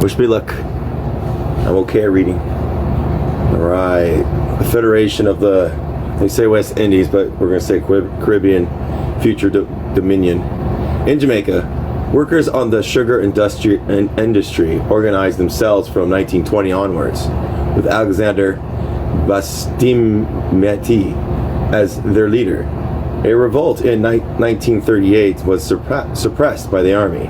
Wish me luck. I'm okay at reading. Alright. The Federation of the, they say West Indies, but we're going to say Caribbean Future Dominion. In Jamaica, workers on the sugar industry organized themselves from 1920 onwards, with Alexander Bastimeti as their leader. A revolt in 1938 was suppressed by the army.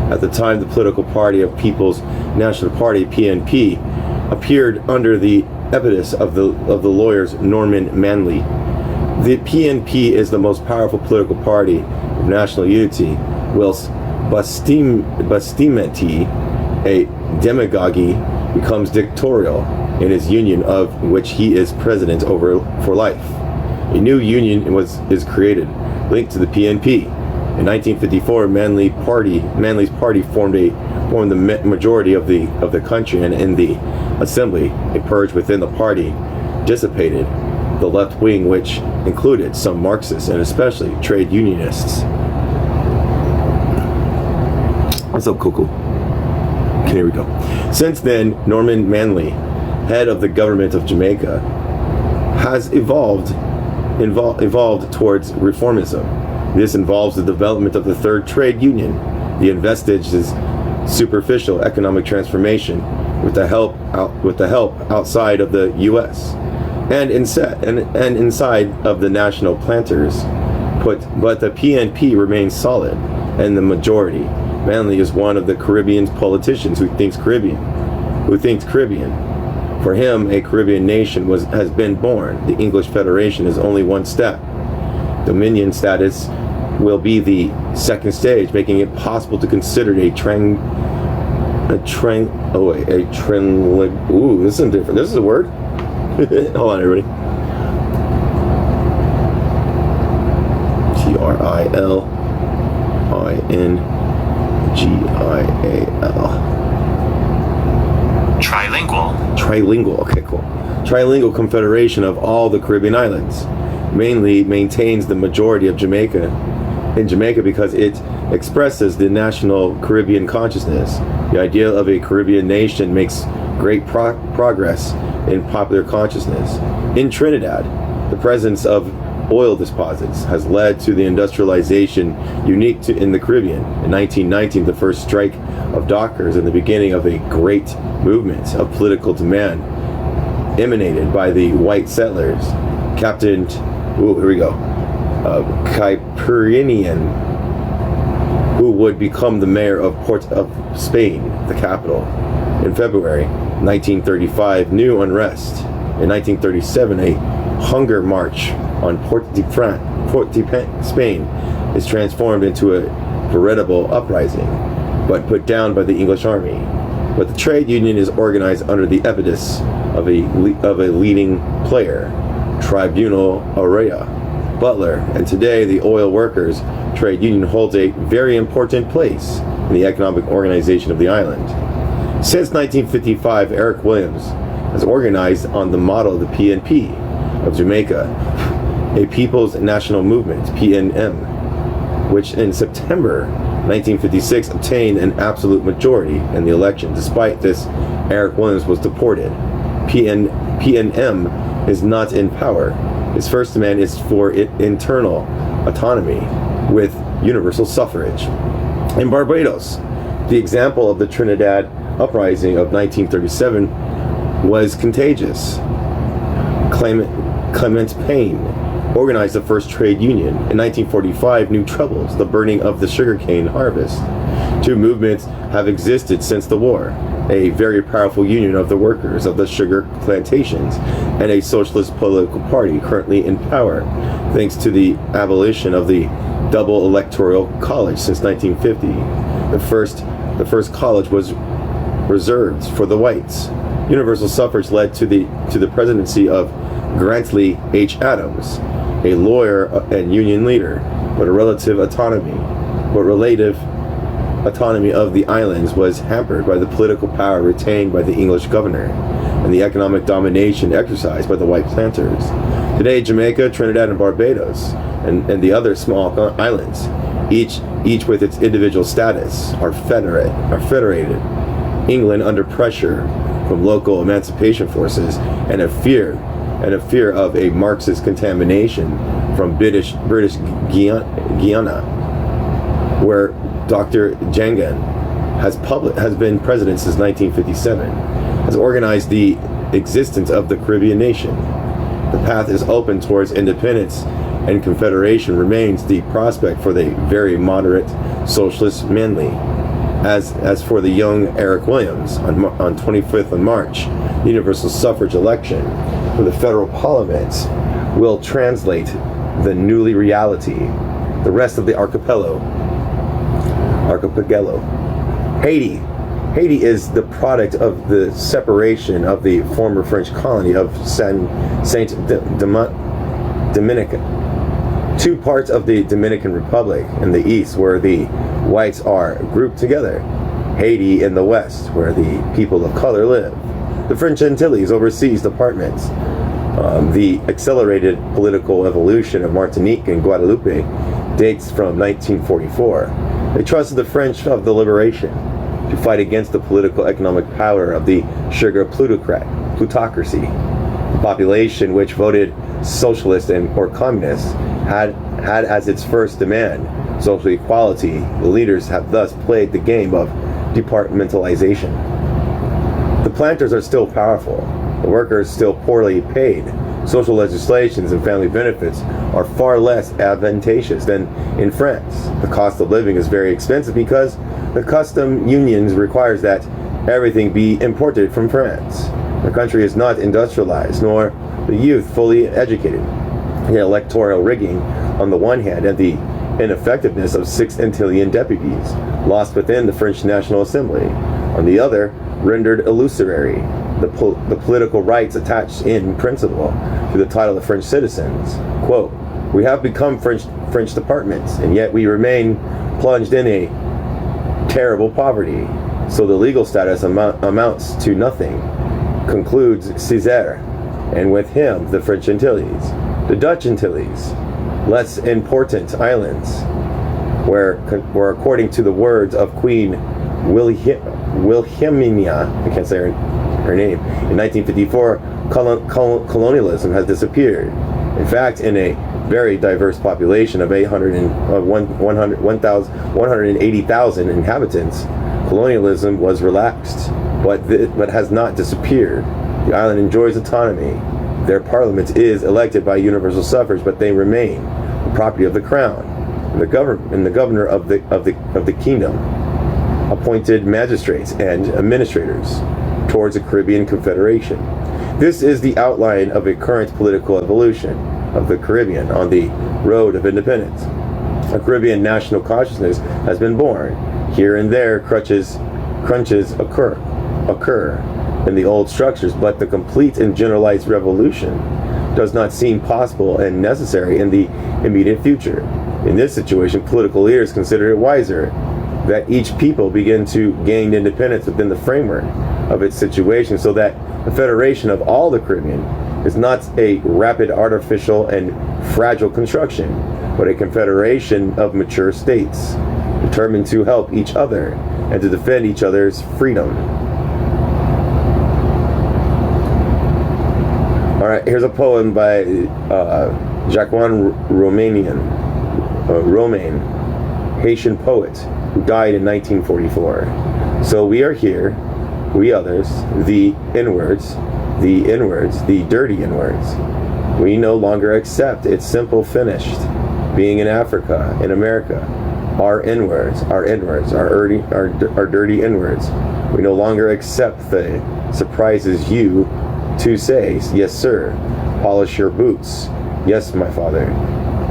At the time, the political party of People's National Party, PNP, appeared under the impetus of the lawyers Norman Manley. The PNP is the most powerful political party of national unity, whilst Bastimeti, a demagogue, becomes dictatorial in his union, of which he is president for life. A new union is created, linked to the PNP. In 1954, Manley's party formed the majority of the country, and in the assembly, a purge within the party dissipated the left wing, which included some Marxists and especially trade unionists. What's up, Coco? Okay, here we go. Since then, Norman Manley, head of the government of Jamaica, has evolved towards reformism. This involves the development of the third trade union. The investige is superficial economic transformation with the help outside of the U.S. and inside of the national planters. But the PNP remains solid and the majority. Manley is one of the Caribbean politicians who thinks Caribbean. For him, a Caribbean nation has been born. The English Federation is only one step. Dominion status will be the second stage, making it possible to consider this is different. This is a word. Hold on, everybody. TRILINGIAL. Trilingual, okay, cool. Trilingual confederation of all the Caribbean islands. Mainly maintains the majority of Jamaica because it expresses the national Caribbean consciousness. The idea of a Caribbean nation makes great progress in popular consciousness. In Trinidad, the presence of oil deposits has led to the industrialization unique in the Caribbean. In 1919, the first strike of dockers and the beginning of a great movement of political demand emanated by the white settlers. Captain Caipirian, who would become the mayor of Port of Spain, the capital. In February 1935, new unrest. In 1937, a hunger march on Port de Spain is transformed into a veritable uprising, but put down by the English army. But the trade union is organized under the impetus of a leading player, Tribunal Area Butler, and today the oil workers trade union holds a very important place in the economic organization of the island. Since 1955, Eric Williams has organized on the model of the PNP of Jamaica, a People's National Movement, PNM, which in September 1956 obtained an absolute majority in the election. Despite this, Eric Williams was deported. PNM is not in power. Its first demand is for internal autonomy with universal suffrage. In Barbados, the example of the Trinidad uprising of 1937 was contagious. Clement Payne organized the first trade union. In 1945, new troubles, the burning of the sugarcane harvest. Two movements have existed since the war. A very powerful union of the workers of the sugar plantations and a socialist political party currently in power, thanks to the abolition of the double electoral college since 1950. The first college was reserved for the whites. Universal suffrage led to the presidency of Grantley H. Adams, a lawyer and union leader, but relative autonomy of the islands was hampered by the political power retained by the English governor and the economic domination exercised by the white planters. Today, Jamaica, Trinidad, and Barbados, and the other small islands, each with its individual status, are federated England under pressure from local emancipation forces and a fear of a Marxist contamination from British Guiana, where Dr. Jangan has been president since 1957, has organized the existence of the Caribbean nation. The path is open towards independence, and confederation remains the prospect for the very moderate socialist Manley. As for the young Eric Williams, on 25th of March, the universal suffrage election for the federal parliament will translate the newly reality. The rest of the archipelago. Haiti is the product of the separation of the former French colony of Saint Dominica. Two parts of the Dominican Republic in the east, where the whites are grouped together. Haiti in the west, where the people of color live. The French Antilles overseas departments. The accelerated political evolution of Martinique and Guadeloupe dates from 1944. They trusted the French of the liberation to fight against the political economic power of the sugar plutocracy. The population, which voted socialist or communist, had as its first demand social equality. The leaders have thus played the game of departmentalization. The planters are still powerful. The workers still poorly paid. Social legislations and family benefits are far less advantageous than in France. The cost of living is very expensive because the custom unions requires that everything be imported from France. The country is not industrialized, nor the youth fully educated. The electoral rigging on the one hand and the ineffectiveness of 6 Antillean deputies lost within the French National Assembly on the other rendered illusory the political rights attached in principle to the title of French citizens. Quote, "We have become French departments, and yet we remain plunged in a terrible poverty, so the legal status amounts to nothing," concludes Césaire, and with him the French Antilles. The Dutch Antilles, less important islands, where according to the words of Queen Wilhelmina, I can't say her name, in 1954, colonialism has disappeared. In fact, in a very diverse population of 180,000 inhabitants, colonialism was relaxed, but has not disappeared. The island enjoys autonomy. Their parliament is elected by universal suffrage, but they remain the property of the crown. The governor of the kingdom appointed magistrates and administrators towards a Caribbean confederation. This is the outline of a current political evolution of the Caribbean on the road of independence. A Caribbean national consciousness has been born. Here and there crunches occur in the old structures, but the complete and generalized revolution does not seem possible and necessary in the immediate future. In this situation, political leaders consider it wiser that each people begin to gain independence within the framework of its situation, so that the federation of all the Caribbean is not a rapid, artificial, and fragile construction, but a confederation of mature states, determined to help each other and to defend each other's freedom. All right, here's a poem by Jacquin Romain, Haitian poet, who died in 1944. So we are here, we others, the inwards, the dirty inwards. We no longer accept its simple finished, being in Africa, in America. Our inwards, our dirty inwards. We no longer accept the surprises you to say, yes sir, polish your boots. Yes, my father.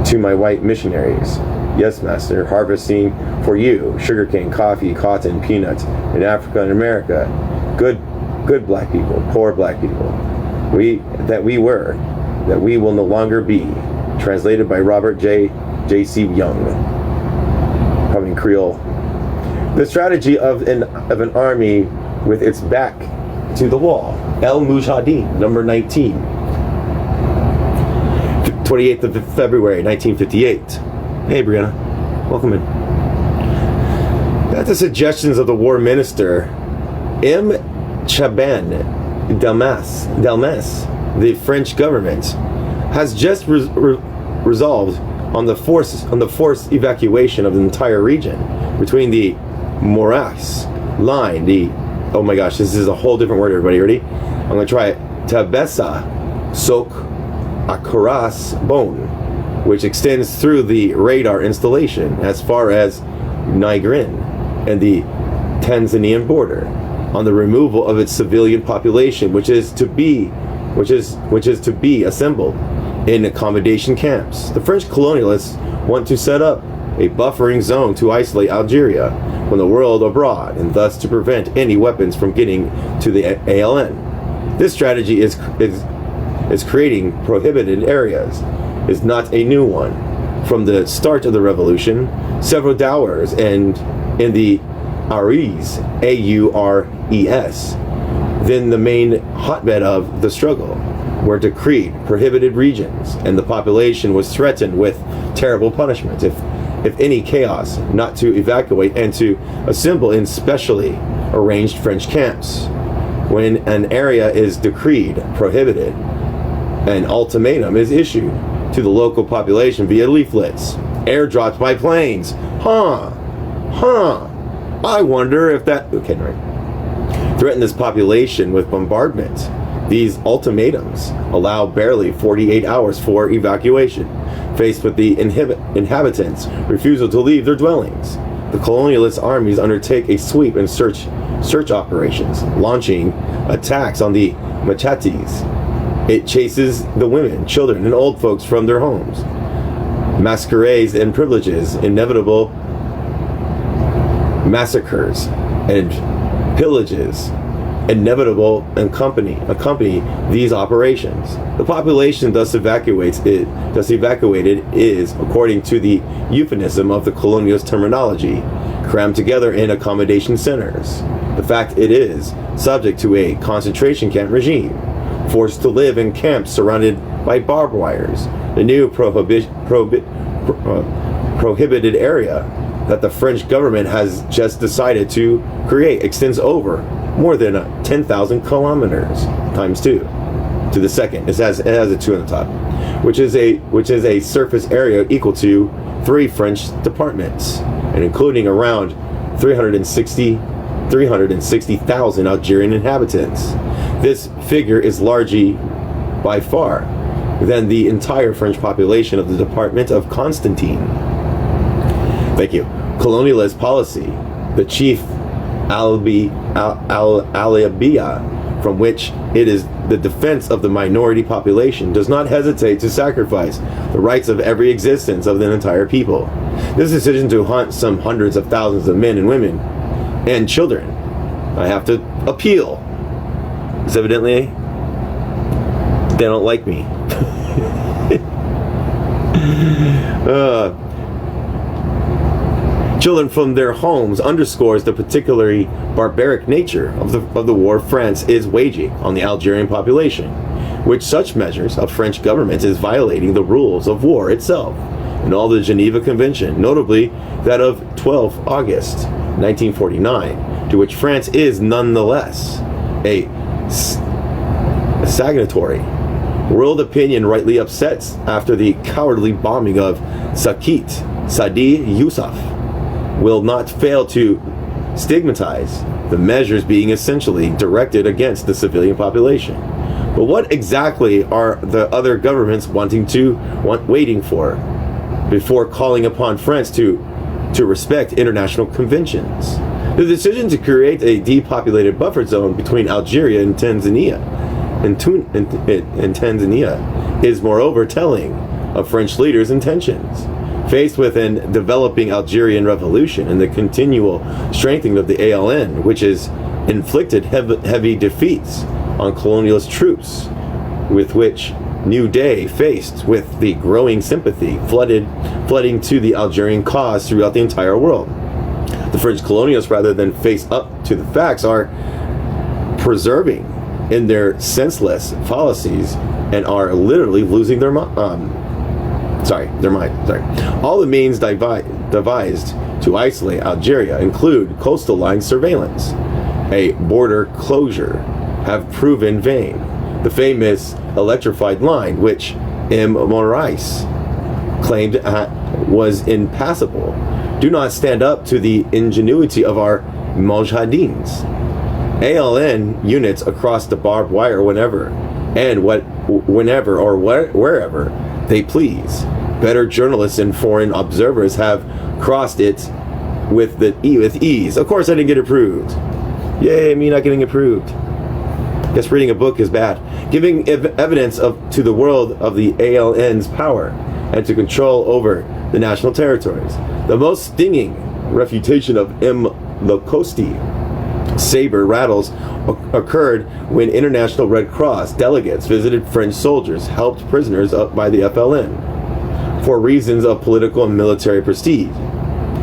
To my white missionaries. Yes, master, harvesting for you sugarcane, coffee, cotton, peanuts in Africa and America. Good black people, poor black people. We will no longer be. Translated by Robert J.C. Young. Probably in Creole. The strategy of an army with its back to the wall. El Mujahideen, number 19. 28th of February, 1958. Hey, Brianna. Welcome in. At the suggestions of the war minister, M. Chaban Delmas, the French government, has just resolved on the forced evacuation of the entire region between the Morax line, oh my gosh, this is a whole different word, everybody, ready? I'm going to try it. Tabessa Sok Akaras Bone, which extends through the radar installation as far as Nigrin and the Tanzanian border, on the removal of its civilian population, which is to be assembled in accommodation camps. The French colonialists want to set up a buffering zone to isolate Algeria from the world abroad, and thus to prevent any weapons from getting to the ALN. This strategy is creating prohibited areas, is not a new one. From the start of the revolution, several dowers and in the Aures, A-U-R-E-S, then the main hotbed of the struggle, were decreed prohibited regions, and the population was threatened with terrible punishment if any chaos, not to evacuate and to assemble in specially arranged French camps. When an area is decreed prohibited, an ultimatum is issued to the local population via leaflets, airdropped by planes. I wonder if that threaten this population with bombardment. These ultimatums allow barely 48 hours for evacuation. Faced with the inhabitants' refusal to leave their dwellings, the colonialist armies undertake a sweep and search operations, launching attacks on the machates. It chases the women, children, and old folks from their homes. Masquerades and privileges, inevitable massacres and pillages, inevitable accompany these operations. The population thus evacuated is, according to the euphemism of the colonialist terminology, crammed together in accommodation centers. The fact it is subject to a concentration camp regime, forced to live in camps surrounded by barbed wires. The new prohibited area that the French government has just decided to create extends over more than 10,000 kilometers times 2 to the second. It has a 2 on the top, which is a surface area equal to 3 French departments, and including around 360,000 Algerian inhabitants. This figure is largely, by far, than the entire French population of the department of Constantine. Thank you. Colonialist policy, the chief alibi from which it is the defense of the minority population, does not hesitate to sacrifice the rights of every existence of the entire people. This decision to hunt some hundreds of thousands of men and women and children, I have to appeal, because evidently they don't like me. Children from their homes underscores the particularly barbaric nature of the war France is waging on the Algerian population, which such measures of French government is violating the rules of war itself and all the Geneva Convention, notably that of 12 August 1949, to which France is nonetheless a signatory. World opinion rightly upsets after the cowardly bombing of Sadi Youssef will not fail to stigmatize the measures being essentially directed against the civilian population. But what exactly are the other governments waiting for before calling upon France to respect international conventions? The decision to create a depopulated buffer zone between Algeria and Tanzania is moreover telling of French leaders' intentions. Faced with an developing Algerian revolution and the continual strengthening of the ALN, which has inflicted heavy defeats on colonialist troops, with which New Day faced with the growing sympathy flooding to the Algerian cause throughout the entire world. The French colonialists, rather than face up to the facts, are preserving in their senseless fallacies and are literally losing their mind. All the means devised to isolate Algeria include coastal line surveillance, a border closure have proven vain. The famous electrified line, which M. Morais claimed was impassable, do not stand up to the ingenuity of our mujahideen. ALN units across the barbed wire whenever or wherever they please. Better journalists and foreign observers have crossed it with ease. Of course, I didn't get approved. Yay, me not getting approved. Guess reading a book is bad. Giving evidence to the world of the ALN's power and to control over the national territories. The most stinging refutation of M. Locosti saber rattles occurred when International Red Cross delegates visited French soldiers helped prisoners up by the FLN for reasons of political and military prestige.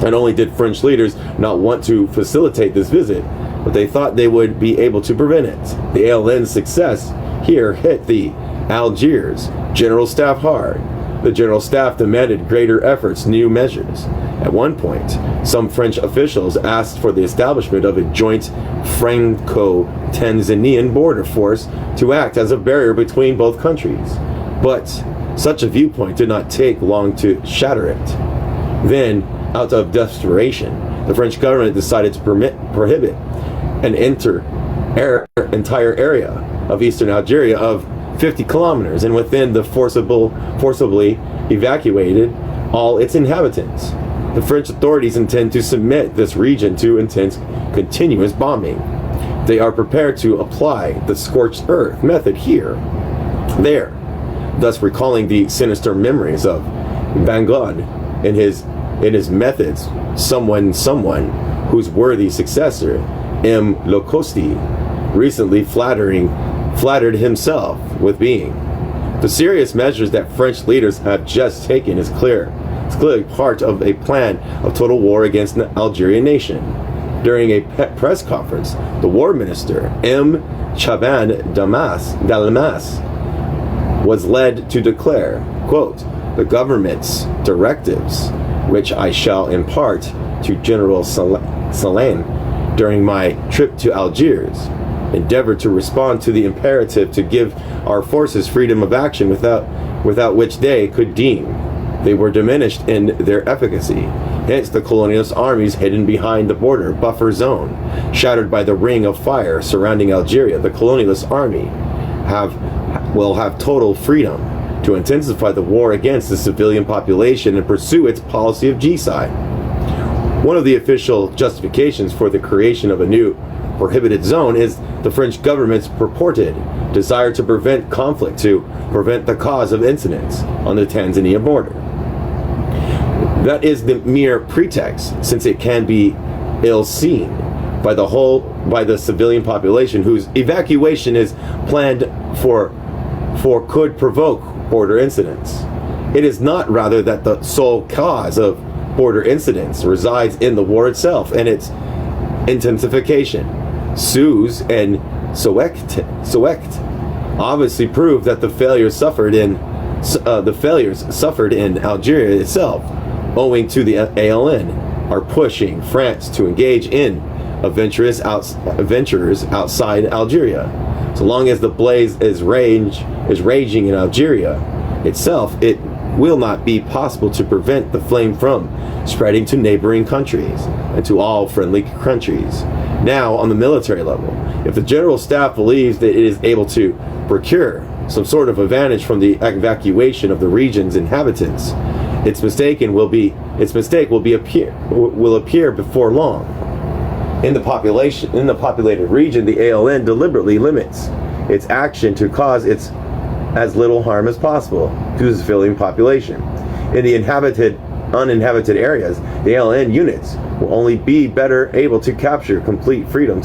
Not only did French leaders not want to facilitate this visit, but they thought they would be able to prevent it. The ALN's success here hit the Algiers General Staff hard. The General Staff demanded greater efforts, new measures. At one point, some French officials asked for the establishment of a joint Franco-Tanzanian border force to act as a barrier between both countries. But such a viewpoint did not take long to shatter it. Then, out of desperation, the French government decided to prohibit an entire area of eastern Algeria of 50 kilometers, and within the forcibly evacuated all its inhabitants. The French authorities intend to submit this region to intense, continuous bombing. They are prepared to apply the scorched earth method there, thus recalling the sinister memories of Banglade in his methods. Someone whose worthy successor, M. Locosti, recently flattered himself with being. The serious measures that French leaders have just taken is clearly part of a plan of total war against the Algerian nation. During a press conference, the war minister, M. Chaban Dalmas, was led to declare, quote, "The government's directives, which I shall impart to General Salam during my trip to Algiers, endeavor to respond to the imperative to give our forces freedom of action without which they could deem they were diminished in their efficacy. Hence the colonialist armies hidden behind the border buffer zone, shattered by the ring of fire surrounding Algeria. The colonialist army will have total freedom to intensify the war against the civilian population and pursue its policy of genocide." One of the official justifications for the creation of a new prohibited zone is the French government's purported desire to prevent conflict, to prevent the cause of incidents on the Tanzania border. That is the mere pretext, since it can be ill seen by the civilian population whose evacuation is planned for could provoke border incidents. It is not rather that the sole cause of border incidents resides in the war itself and its intensification. Suez and Soweit obviously prove that the failures suffered in Algeria itself, owing to the ALN, are pushing France to engage in adventures outside Algeria. So long as the blaze is raging in Algeria itself, it will not be possible to prevent the flame from spreading to neighboring countries and to all friendly countries. Now, on the military level, if the General Staff believes that it is able to procure some sort of advantage from the evacuation of the region's inhabitants, its mistake will appear before long. In the populated region, the ALN deliberately limits its action to cause as little harm as possible to the civilian population. In the uninhabited areas, the ALN units will only be better able to capture complete freedom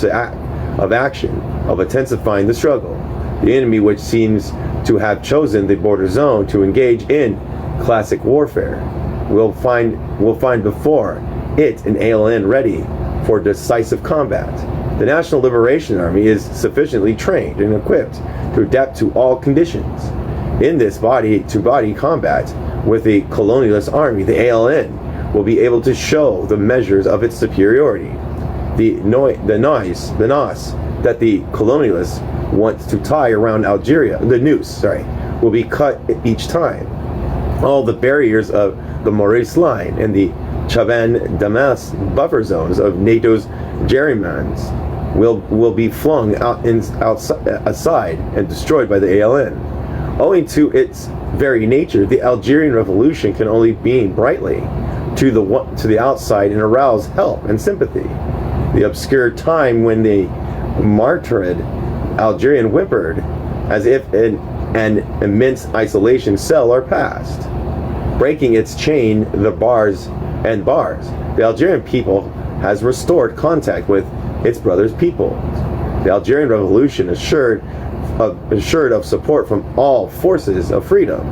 of action, of intensifying the struggle. The enemy, which seems to have chosen the border zone to engage in classic warfare, will find before it an ALN ready for decisive combat. The National Liberation Army is sufficiently trained and equipped to adapt to all conditions. In this body-to-body combat with the colonialist army, the ALN will be able to show the measures of its superiority. the noose that the colonialists want to tie around Algeria, the noose, sorry, will be cut each time. All the barriers of the Maurice Line and the Chaban-Damas buffer zones of NATO's gerrymans will be flung aside and destroyed by the ALN. Owing to its very nature, the Algerian Revolution can only beam brightly to the outside and arouse help and sympathy. The obscure time when the martyred Algerian whimpered as if an immense isolation cell are past. Breaking its chain, the bars, the Algerian people has restored contact with its brother's people. The Algerian Revolution, assured of support from all forces of freedom,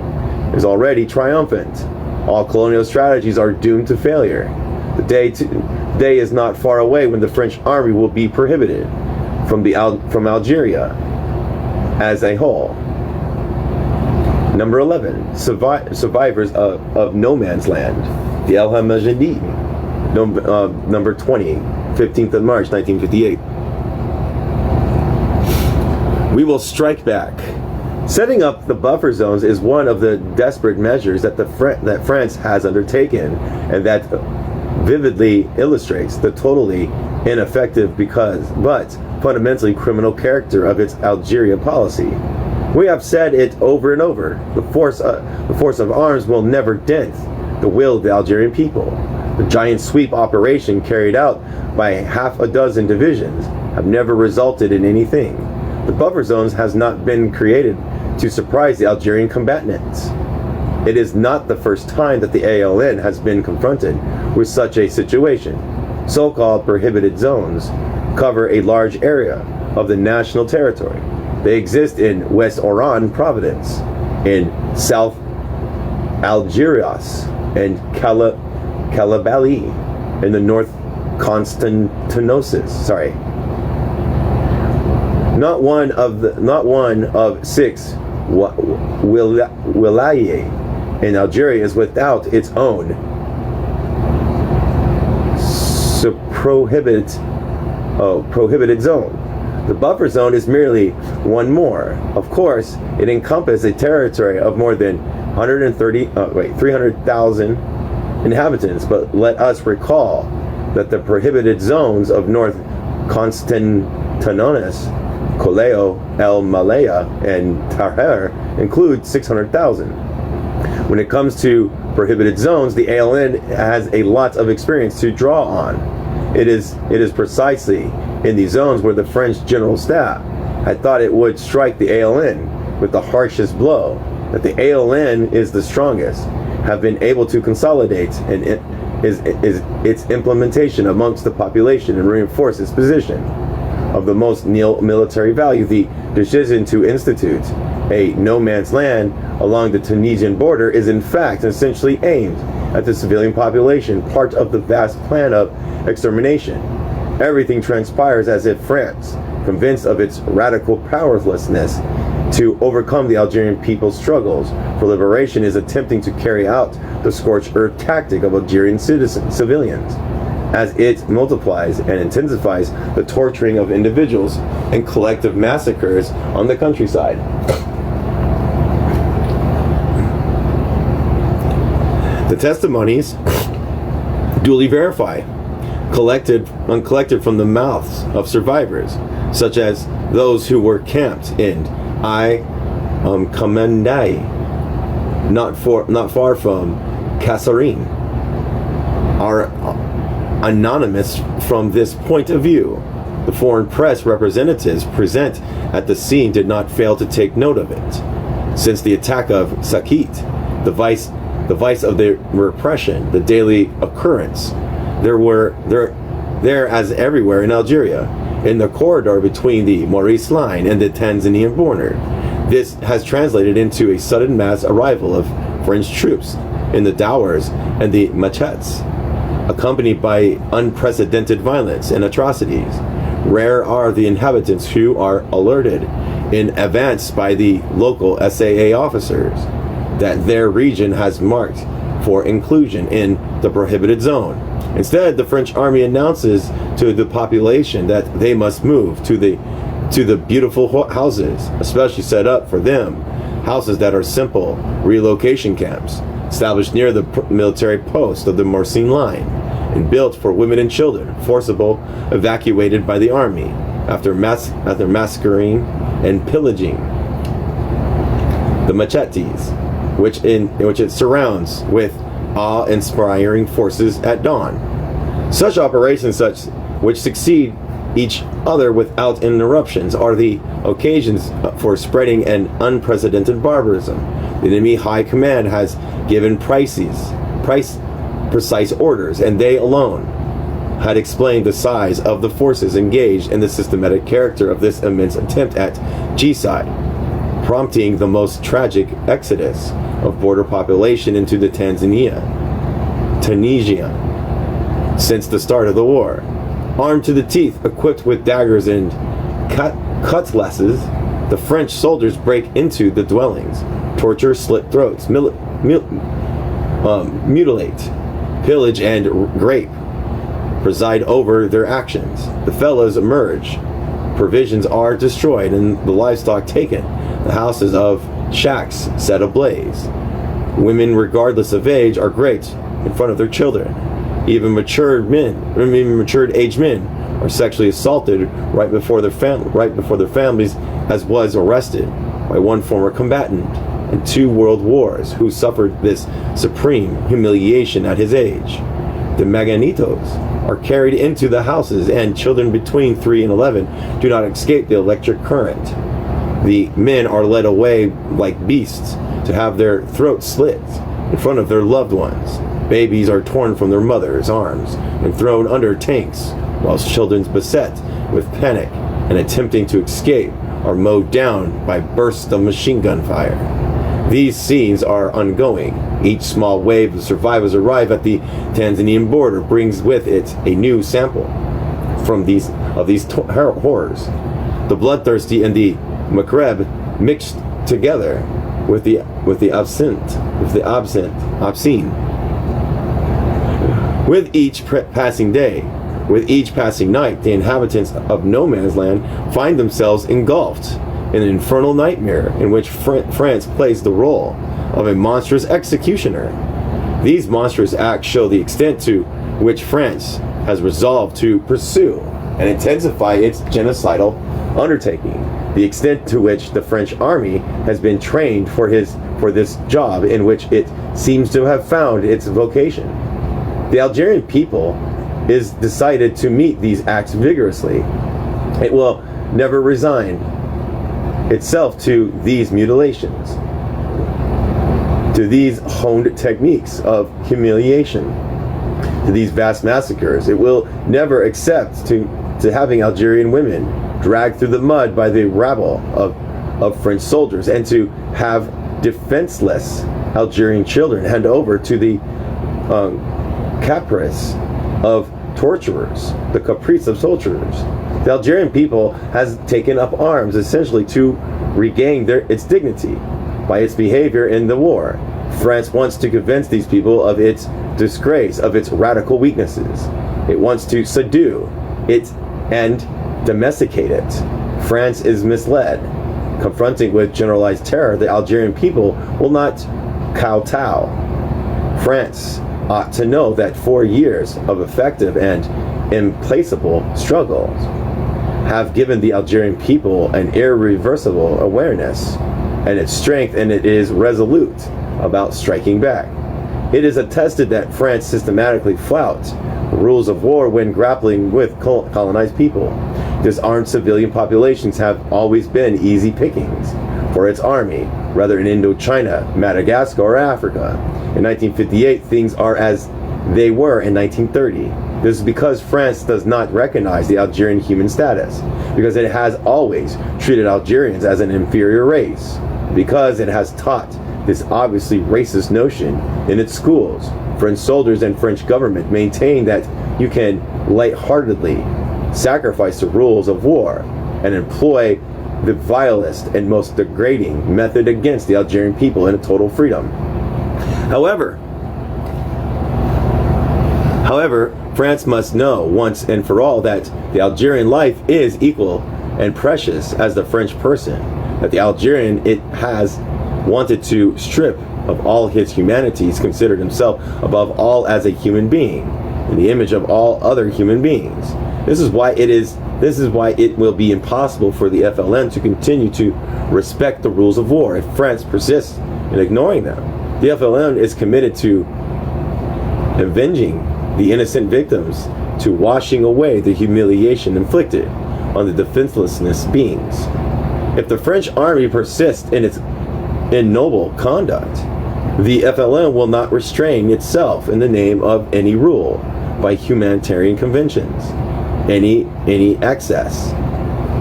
is already triumphant. All colonial strategies are doomed to failure. The day is not far away when the French army will be prohibited from Algeria as a whole. Number 11, survivors of no man's land, the El Hamajidi. Number 20, 15th of March, 1958. We will strike back. Setting up the buffer zones is one of the desperate measures that that France has undertaken, and that vividly illustrates the totally ineffective but fundamentally criminal character of its Algeria policy. We have said it over and over. The force of arms will never dent the will of the Algerian people. The giant sweep operation carried out by half a dozen divisions have never resulted in anything. The buffer zones has not been created to surprise the Algerian combatants. It is not the first time that the ALN has been confronted with such a situation. So-called prohibited zones cover a large area of the national territory. They exist in West Oran province, in South Algerias, and Calabali, in the North Constantinosis. Sorry. Not one of 6 wilayah in Algeria is without its own prohibited zone. The buffer zone is merely one more. Of course, it encompasses a territory of more than 300,000 inhabitants, but let us recall that the prohibited zones of North Constantinonis, Coleo, El Malaya, and Tahrir include 600,000. When it comes to prohibited zones, the ALN has a lot of experience to draw on. It is precisely in these zones where the French General Staff had thought it would strike the ALN with the harshest blow, that the ALN is the strongest, have been able to consolidate and its implementation amongst the population and reinforce its position. Of the most military value, the decision to institute a no man's land along the Tunisian border is in fact essentially aimed at the civilian population, part of the vast plan of extermination. Everything transpires as if France, convinced of its radical powerlessness to overcome the Algerian people's struggles for liberation, is attempting to carry out the scorched earth tactic of Algerian civilians, as it multiplies and intensifies the torturing of individuals and collective massacres on the countryside. The testimonies duly verify, collected from the mouths of survivors, such as those who were camped in Kamendai, not far from Kasserine, are anonymous from this point of view. The foreign press representatives present at the scene did not fail to take note of it. Since the attack of Sakit, the vice of the repression, the daily occurrence, there as everywhere in Algeria, in the corridor between the Maurice Line and the Tanzanian border. This has translated into a sudden mass arrival of French troops in the Dowers and the Machettes, accompanied by unprecedented violence and atrocities. Rare are the inhabitants who are alerted in advance by the local SAA officers that their region has marked for inclusion in the prohibited zone. Instead, the French army announces to the population that they must move to the beautiful houses, especially set up for them, houses that are simple relocation camps established near the military post of the Morsin line and built for women and children, forcible evacuated by the army after massacring and pillaging the machetes, which it surrounds with awe-inspiring forces at dawn. Such operations, which succeed each other without interruptions, are the occasions for spreading an unprecedented barbarism. The enemy high command has given precise orders, and they alone had explained the size of the forces engaged and the systematic character of this immense attempt at genocide, prompting the most tragic exodus of border population into the Tunisia since the start of the war. Armed to the teeth, equipped with daggers and cutlasses, the French soldiers break into the dwellings, torture, slit throats, mutilate, pillage, and rape preside over their actions. The fellows emerge. Provisions are destroyed and the livestock taken. The houses of shacks set ablaze. Women, regardless of age, are raped in front of their children. Even matured aged men are sexually assaulted right before their families, as was arrested by one former combatant in 2 world wars who suffered this supreme humiliation at his age. The Maganitos are carried into the houses, and children between 3 and 11 do not escape the electric current. The men are led away like beasts to have their throats slit in front of their loved ones. Babies are torn from their mothers' arms and thrown under tanks, whilst children beset with panic and attempting to escape are mowed down by bursts of machine gun fire. These scenes are ongoing. Each small wave of survivors arrive at the Tanzanian border brings with it a new sample from these horrors. The bloodthirsty and the macabre mixed together with the obscene. With each passing day, with each passing night, the inhabitants of no man's land find themselves engulfed in an infernal nightmare in which France plays the role of a monstrous executioner. These monstrous acts show the extent to which France has resolved to pursue and intensify its genocidal undertaking, the extent to which the French army has been trained for this job in which it seems to have found its vocation. The Algerian people is decided to meet these acts vigorously. It will never resign itself to these mutilations, to these honed techniques of humiliation, to these vast massacres. It will never accept to having Algerian women dragged through the mud by the rabble of French soldiers, and to have defenseless Algerian children hand over to the caprice of torturers, the caprice of torturers. The Algerian people has taken up arms essentially to regain its dignity by its behavior in the war. France wants to convince these people of its disgrace, of its radical weaknesses. It wants to subdue it and domesticate it. France is misled. Confronting with generalized terror, the Algerian people will not kowtow. France ought to know that 4 years of effective and implacable struggles have given the Algerian people an irreversible awareness and its strength, and it is resolute about striking back. It is attested that France systematically flouts the rules of war when grappling with colonized people. Disarmed civilian populations have always been easy pickings for its army, whether in Indochina, Madagascar, or Africa. In 1958, things are as they were in 1930. This is because France does not recognize the Algerian human status, because it has always treated Algerians as an inferior race, because it has taught this obviously racist notion in its schools. French soldiers and French government maintain that you can lightheartedly sacrifice the rules of war and employ the vilest and most degrading method against the Algerian people in a total freedom. However, France must know once and for all that the Algerian life is equal and precious as the French person, that the Algerian it has wanted to strip of all his humanities, considered himself above all as a human being, in the image of all other human beings. This is why it will be impossible for the FLN to continue to respect the rules of war if France persists in ignoring them. The FLN is committed to avenging the innocent victims, to washing away the humiliation inflicted on the defenselessness beings. If the French army persists in its ignoble conduct, the FLN will not restrain itself in the name of any rule by humanitarian conventions, any excess.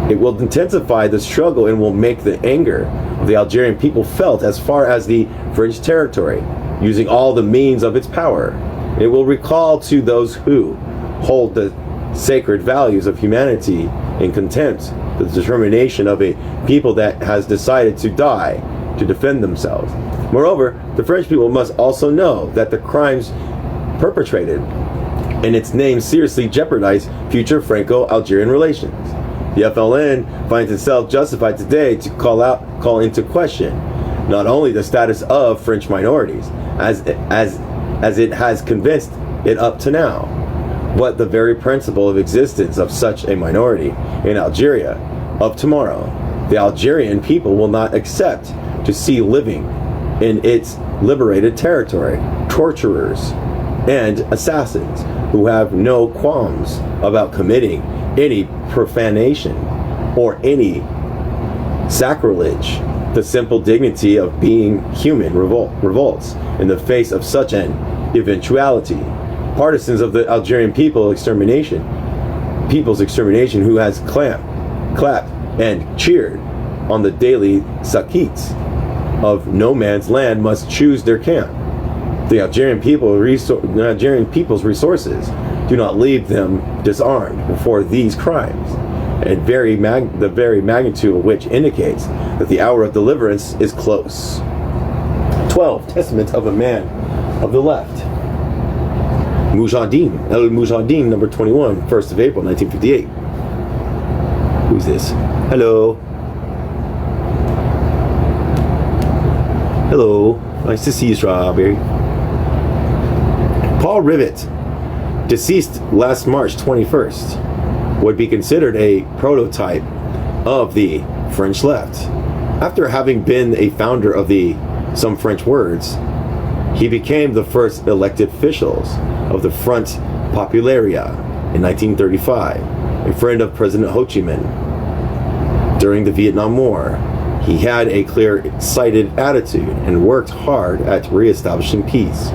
It will intensify the struggle and will make the anger of the Algerian people felt as far as the French territory, using all the means of its power. It will recall to those who hold the sacred values of humanity in contempt the determination of a people that has decided to die to defend themselves. Moreover, the French people must also know that the crimes perpetrated in its name seriously jeopardize future Franco-Algerian relations. The FLN finds itself justified today to call into question not only the status of French minorities, as it has convinced it up to now, but the very principle of existence of such a minority in Algeria of tomorrow. The Algerian people will not accept to see living in its liberated territory torturers and assassins who have no qualms about committing any profanation or any sacrilege. The simple dignity of being human revolts in the face of such an eventuality. Partisans of the Algerian people's extermination, who has clapped and cheered on the daily sakits of no man's land, must choose their camp. The Algerian people's resources do not leave them disarmed before these crimes, and the very magnitude of which indicates that the hour of deliverance is close. 12. Testament of a Man of the Left. Mujahideen, El Mujahideen, number 21, 1st of April, 1958. Who's this? Hello. Hello. Nice to see you, Strawberry. Paul Rivet, deceased last March 21st, would be considered a prototype of the French left. After having been a founder of Some French Words, he became the first elected officials of the Front Populaire in 1935, a friend of President Ho Chi Minh. During the Vietnam War, he had a clear-sighted attitude and worked hard at re-establishing peace.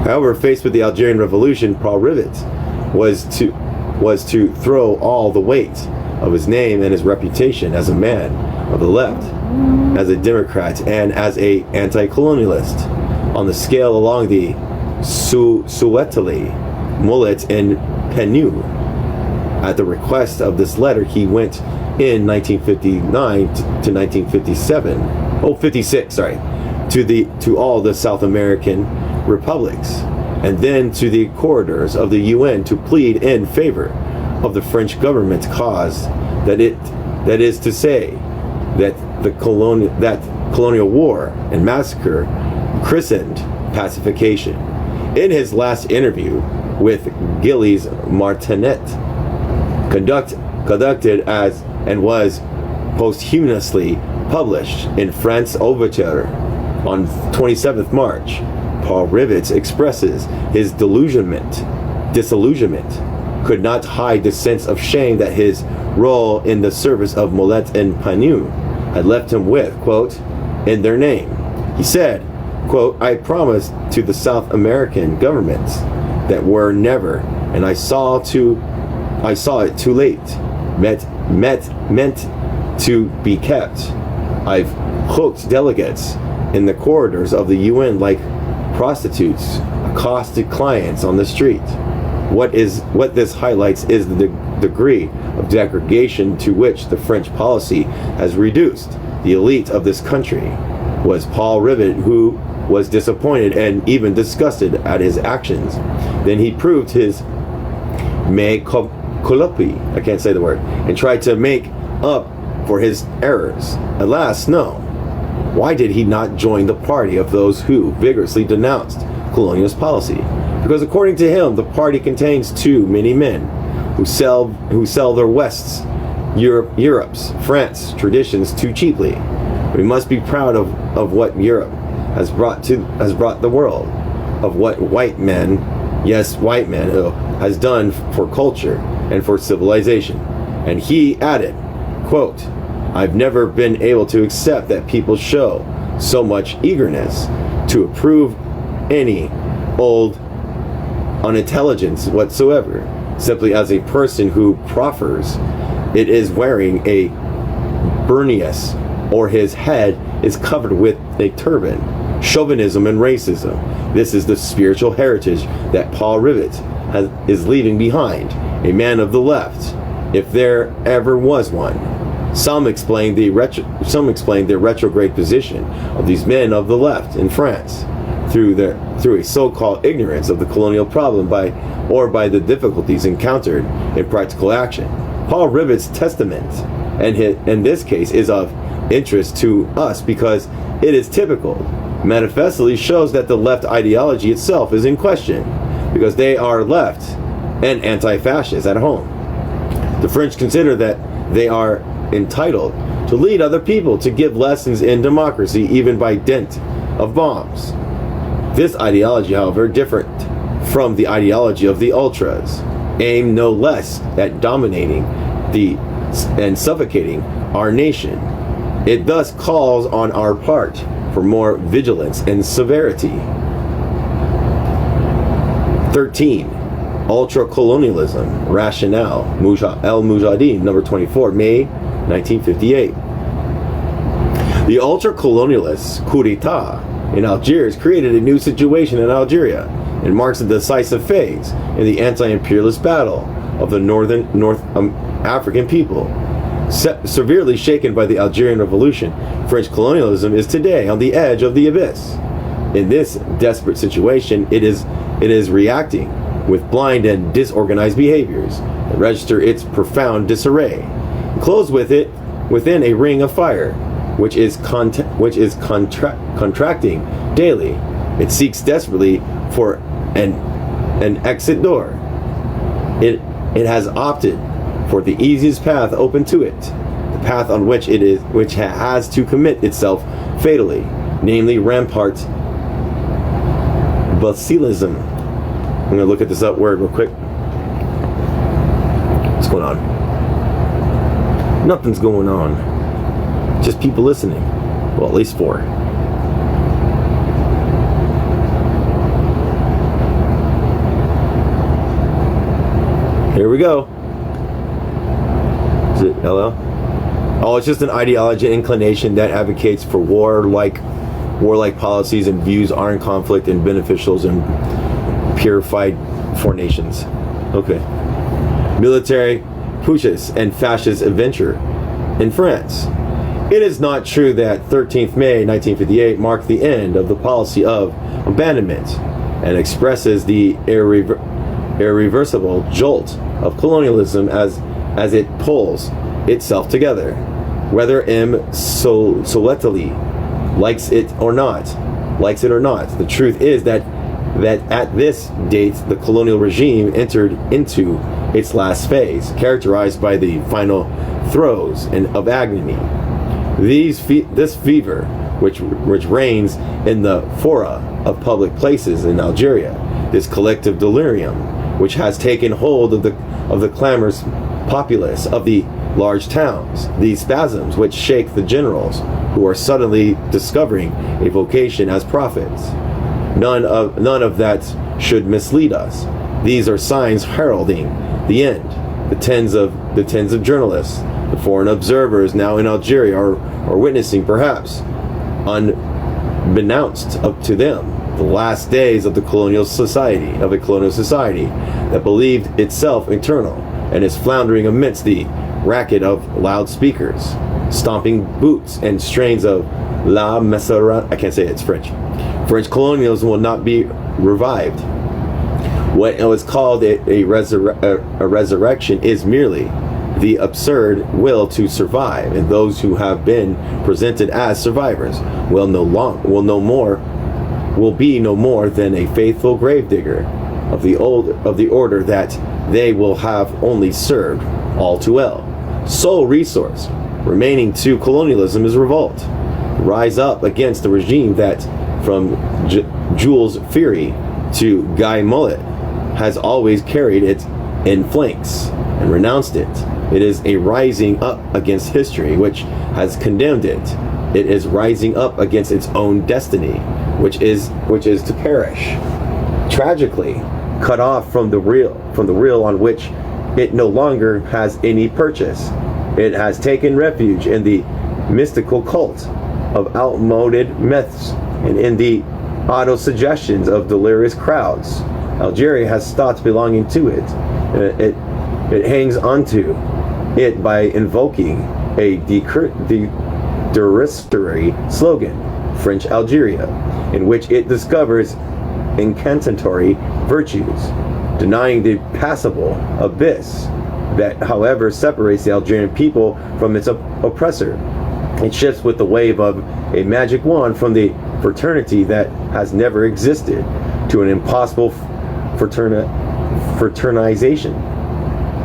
However, faced with the Algerian Revolution, Paul Rivet was to throw all the weight of his name and his reputation as a man of the left, as a Democrat, and as a anti-colonialist on the scale along the Souetali, Mullet, and Penu. At the request of this letter, he went in 1959 to 56, to all the South American republics, and then to the corridors of the UN to plead in favor of the French government's cause, that is to say, that colonial war and massacre christened pacification. In his last interview with Gilles Martinet, conducted as and was posthumously published in France Overture on 27th March, Paul Rivet expresses his disillusionment, could not hide the sense of shame that his role in the service of Mollet and Panu had left him with, quote, in their name. He said, quote, I promised to the South American governments that were never, and I saw it too late, meant to be kept. I've hooked delegates in the corridors of the UN like prostitutes accosted clients on the street. What this highlights is the degree of degradation to which the French policy has reduced the elite of this country. Was Paul Rivet, who was disappointed and even disgusted at his actions. Then he proved his colopi, I can't say the word, and tried to make up for his errors. Alas, no. Why did he not join the party of those who vigorously denounced colonialist policy? Because according to him, the party contains too many men who sell their West's, Europe's, France traditions too cheaply. We must be proud of what Europe has brought the world, of what white men has done for culture and for civilization. And he added, quote, I've never been able to accept that people show so much eagerness to approve any old unintelligence whatsoever, simply as a person who proffers it is wearing a burnous or his head is covered with a turban. Chauvinism and racism. This is the spiritual heritage that Paul Rivet is leaving behind, a man of the left, if there ever was one. Some explain the retrograde position of these men of the left in France through a so-called ignorance of the colonial problem by the difficulties encountered in practical action. Paul Rivet's testament, and in this case, is of interest to us because it is typical, manifestly shows that the left ideology itself is in question, because they are left and anti-fascist at home. The French consider that they are entitled to lead other people to give lessons in democracy, even by dint of bombs. This ideology, however, different from the ideology of the ultras, aim no less at dominating and suffocating our nation. It thus calls on our part for more vigilance and severity. 13. Ultra-colonialism, rationale, El-Mujahideen, number 24, May 1958. The ultra-colonialists' coup d'etat in Algiers created a new situation in Algeria and marks a decisive phase in the anti-imperialist battle of the North African people. Severely shaken by the Algerian Revolution, French colonialism is today on the edge of the abyss. In this desperate situation, it is reacting with blind and disorganized behaviors that register its profound disarray. Closed with it within a ring of fire, which is contracting daily. It seeks desperately for an exit door. It has opted for the easiest path open to it, the path on which which has to commit itself fatally, namely rampart basilism. I'm going to look at this up word real quick. What's going on? Nothing's going on. Just people listening. Well, at least 4. Here we go. Is it LL? Oh, it's just an ideology inclination that advocates for warlike policies and views are in conflict and beneficials and purified for nations. Okay. Military puches and fascist adventure in France. It is not true that 13th May 1958 marked the end of the policy of abandonment and expresses the irreversible jolt of colonialism as it pulls itself together, whether M. Soletali likes it or not. The truth is that at this date, the colonial regime entered into its last phase, characterized by the final throes of agony. This fever, which reigns in the fora of public places in Algeria, this collective delirium, which has taken hold of the clamorous populace of the large towns, these spasms which shake the generals who are suddenly discovering a vocation as prophets. None of that should mislead us. These are signs heralding the end. The tens of journalists, the foreign observers now in Algeria are witnessing, perhaps unbeknownst up to them, the last days of a colonial society that believed itself eternal and is floundering amidst the racket of loudspeakers, stomping boots, and strains of La Mesera. I can't say it, it's French. French colonialism will not be revived. What was called a resurrection is merely the absurd will to survive, and those who have been presented as survivors will be no more than a faithful gravedigger of the order that they will have only served all too well. Sole resource remaining to colonialism is revolt. Rise up against the regime that, from Jules Ferry to Guy Mullet, has always carried it in flanks and renounced it. It is a rising up against history, which has condemned it. It is rising up against its own destiny, which is to perish. Tragically, cut off from the real on which it no longer has any purchase. It has taken refuge in the mystical cult of outmoded myths and in the auto-suggestions of delirious crowds. Algeria has stopped belonging to it. It hangs onto it by invoking a derisory slogan, French Algeria, in which it discovers incantatory virtues, denying the passable abyss that, however, separates the Algerian people from its oppressor. It shifts with the wave of a magic wand from the fraternity that has never existed to an impossible fraternization.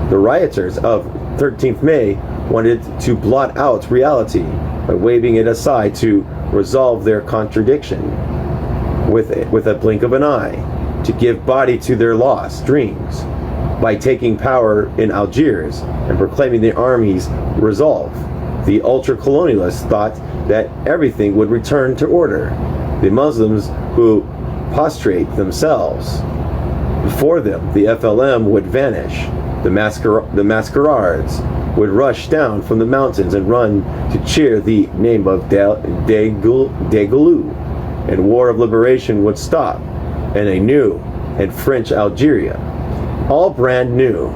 The rioters of 13th May wanted to blot out reality by waving it aside to resolve their contradiction with a blink of an eye, to give body to their lost dreams by taking power in Algiers and proclaiming the army's resolve. The ultra-colonialists thought that everything would return to order. The Muslims who prostrate themselves before them, the FLM would vanish. The masquerades would rush down from the mountains and run to cheer the name of Degoulou, and war of liberation would stop, and a new and French Algeria, all brand new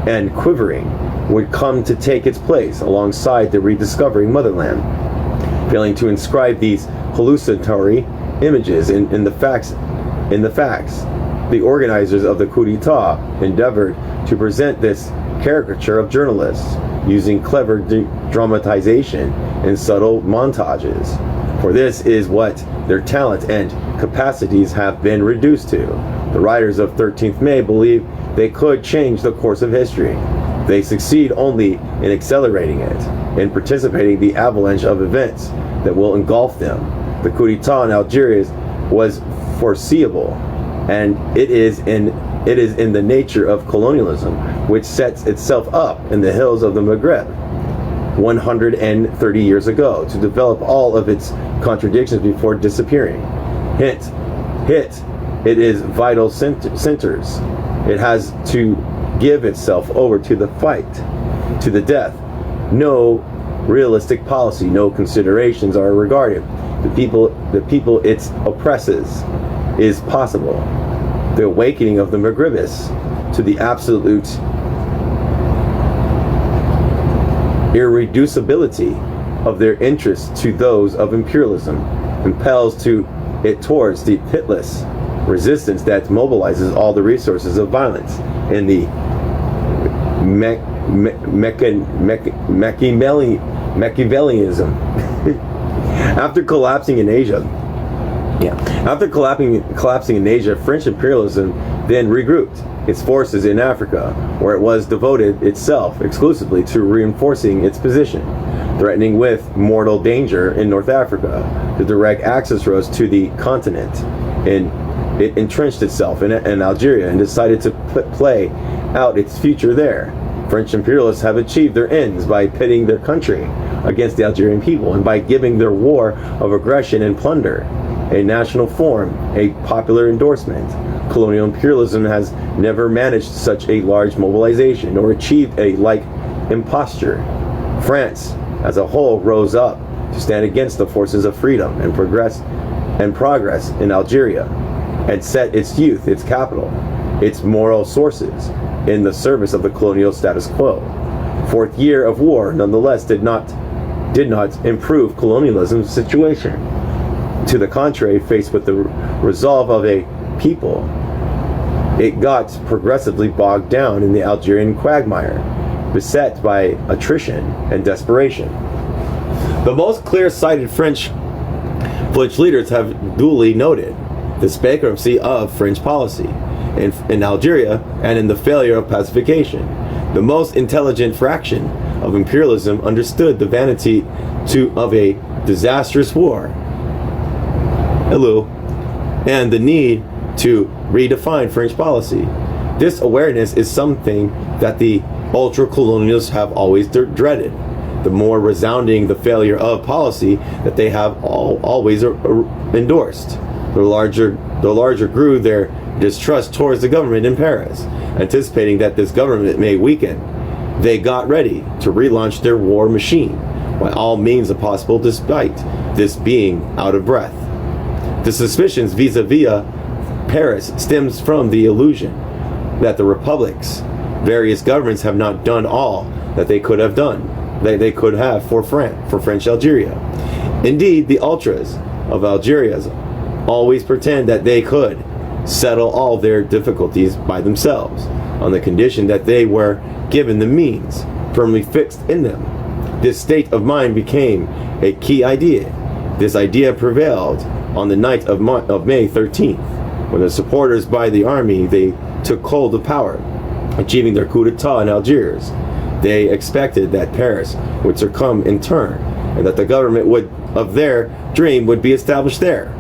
and quivering, would come to take its place alongside the rediscovering motherland. Failing to inscribe these hallucinatory images in the facts, the organizers of the coup d'etat endeavored to present this caricature of journalists using clever dramatization and subtle montages. For this is what their talent and capacities have been reduced to. The writers of 13th May believe they could change the course of history. They succeed only in accelerating it, in participating in the avalanche of events that will engulf them. The coup d'etat in Algeria was foreseeable, and it is in the nature of colonialism, which sets itself up in the hills of the Maghreb 130 years ago, to develop all of its contradictions before disappearing. Hit, it is vital centers. It has to give itself over to the fight, to the death. No realistic policy, no considerations are regarded. The people it oppresses is possible. The awakening of the Maghrebis to the absolute irreducibility of their interests to those of imperialism impels it towards the pitiless resistance that mobilizes all the resources of violence and the Machiavellianism. After collapsing in Asia, French imperialism then regrouped its forces in Africa, where it was devoted itself exclusively to reinforcing its position, threatening with mortal danger in North Africa. The direct access roads to the continent, and it entrenched itself in Algeria and decided to play out its future there. French imperialists have achieved their ends by pitting their country against the Algerian people, and by giving their war of aggression and plunder a national form, a popular endorsement. Colonial imperialism has never managed such a large mobilization nor achieved a like imposture. France as a whole rose up to stand against the forces of freedom and progress in Algeria, and set its youth, its capital, its moral sources in the service of the colonial status quo. Fourth year of war nonetheless did not improve colonialism's situation. To the contrary, faced with the resolve of a people it got progressively bogged down in the Algerian quagmire, beset by attrition and desperation. The most clear-sighted French leaders have duly noted this bankruptcy of French policy in Algeria and in the failure of pacification. The most intelligent fraction of imperialism understood the vanity of a disastrous war, and the need to redefine French policy. This awareness is something that the ultra-colonialists have always dreaded. The more resounding the failure of policy that they have always endorsed, the larger grew their distrust towards the government in Paris. Anticipating that this government may weaken, they got ready to relaunch their war machine by all means possible, despite this being out of breath. The suspicions vis-a-vis Paris stems from the illusion that the republic's various governments have not done all that they could have done, that they could have for French Algeria. Indeed, the ultras of Algeria always pretend that they could settle all their difficulties by themselves, on the condition that they were given the means firmly fixed in them. This state of mind became a key idea. This idea prevailed on the night of May 13th, when the supporters by the army, they took hold of power, achieving their coup d'etat in Algiers. They expected that Paris would succumb in turn, and that the government of their dream would be established there.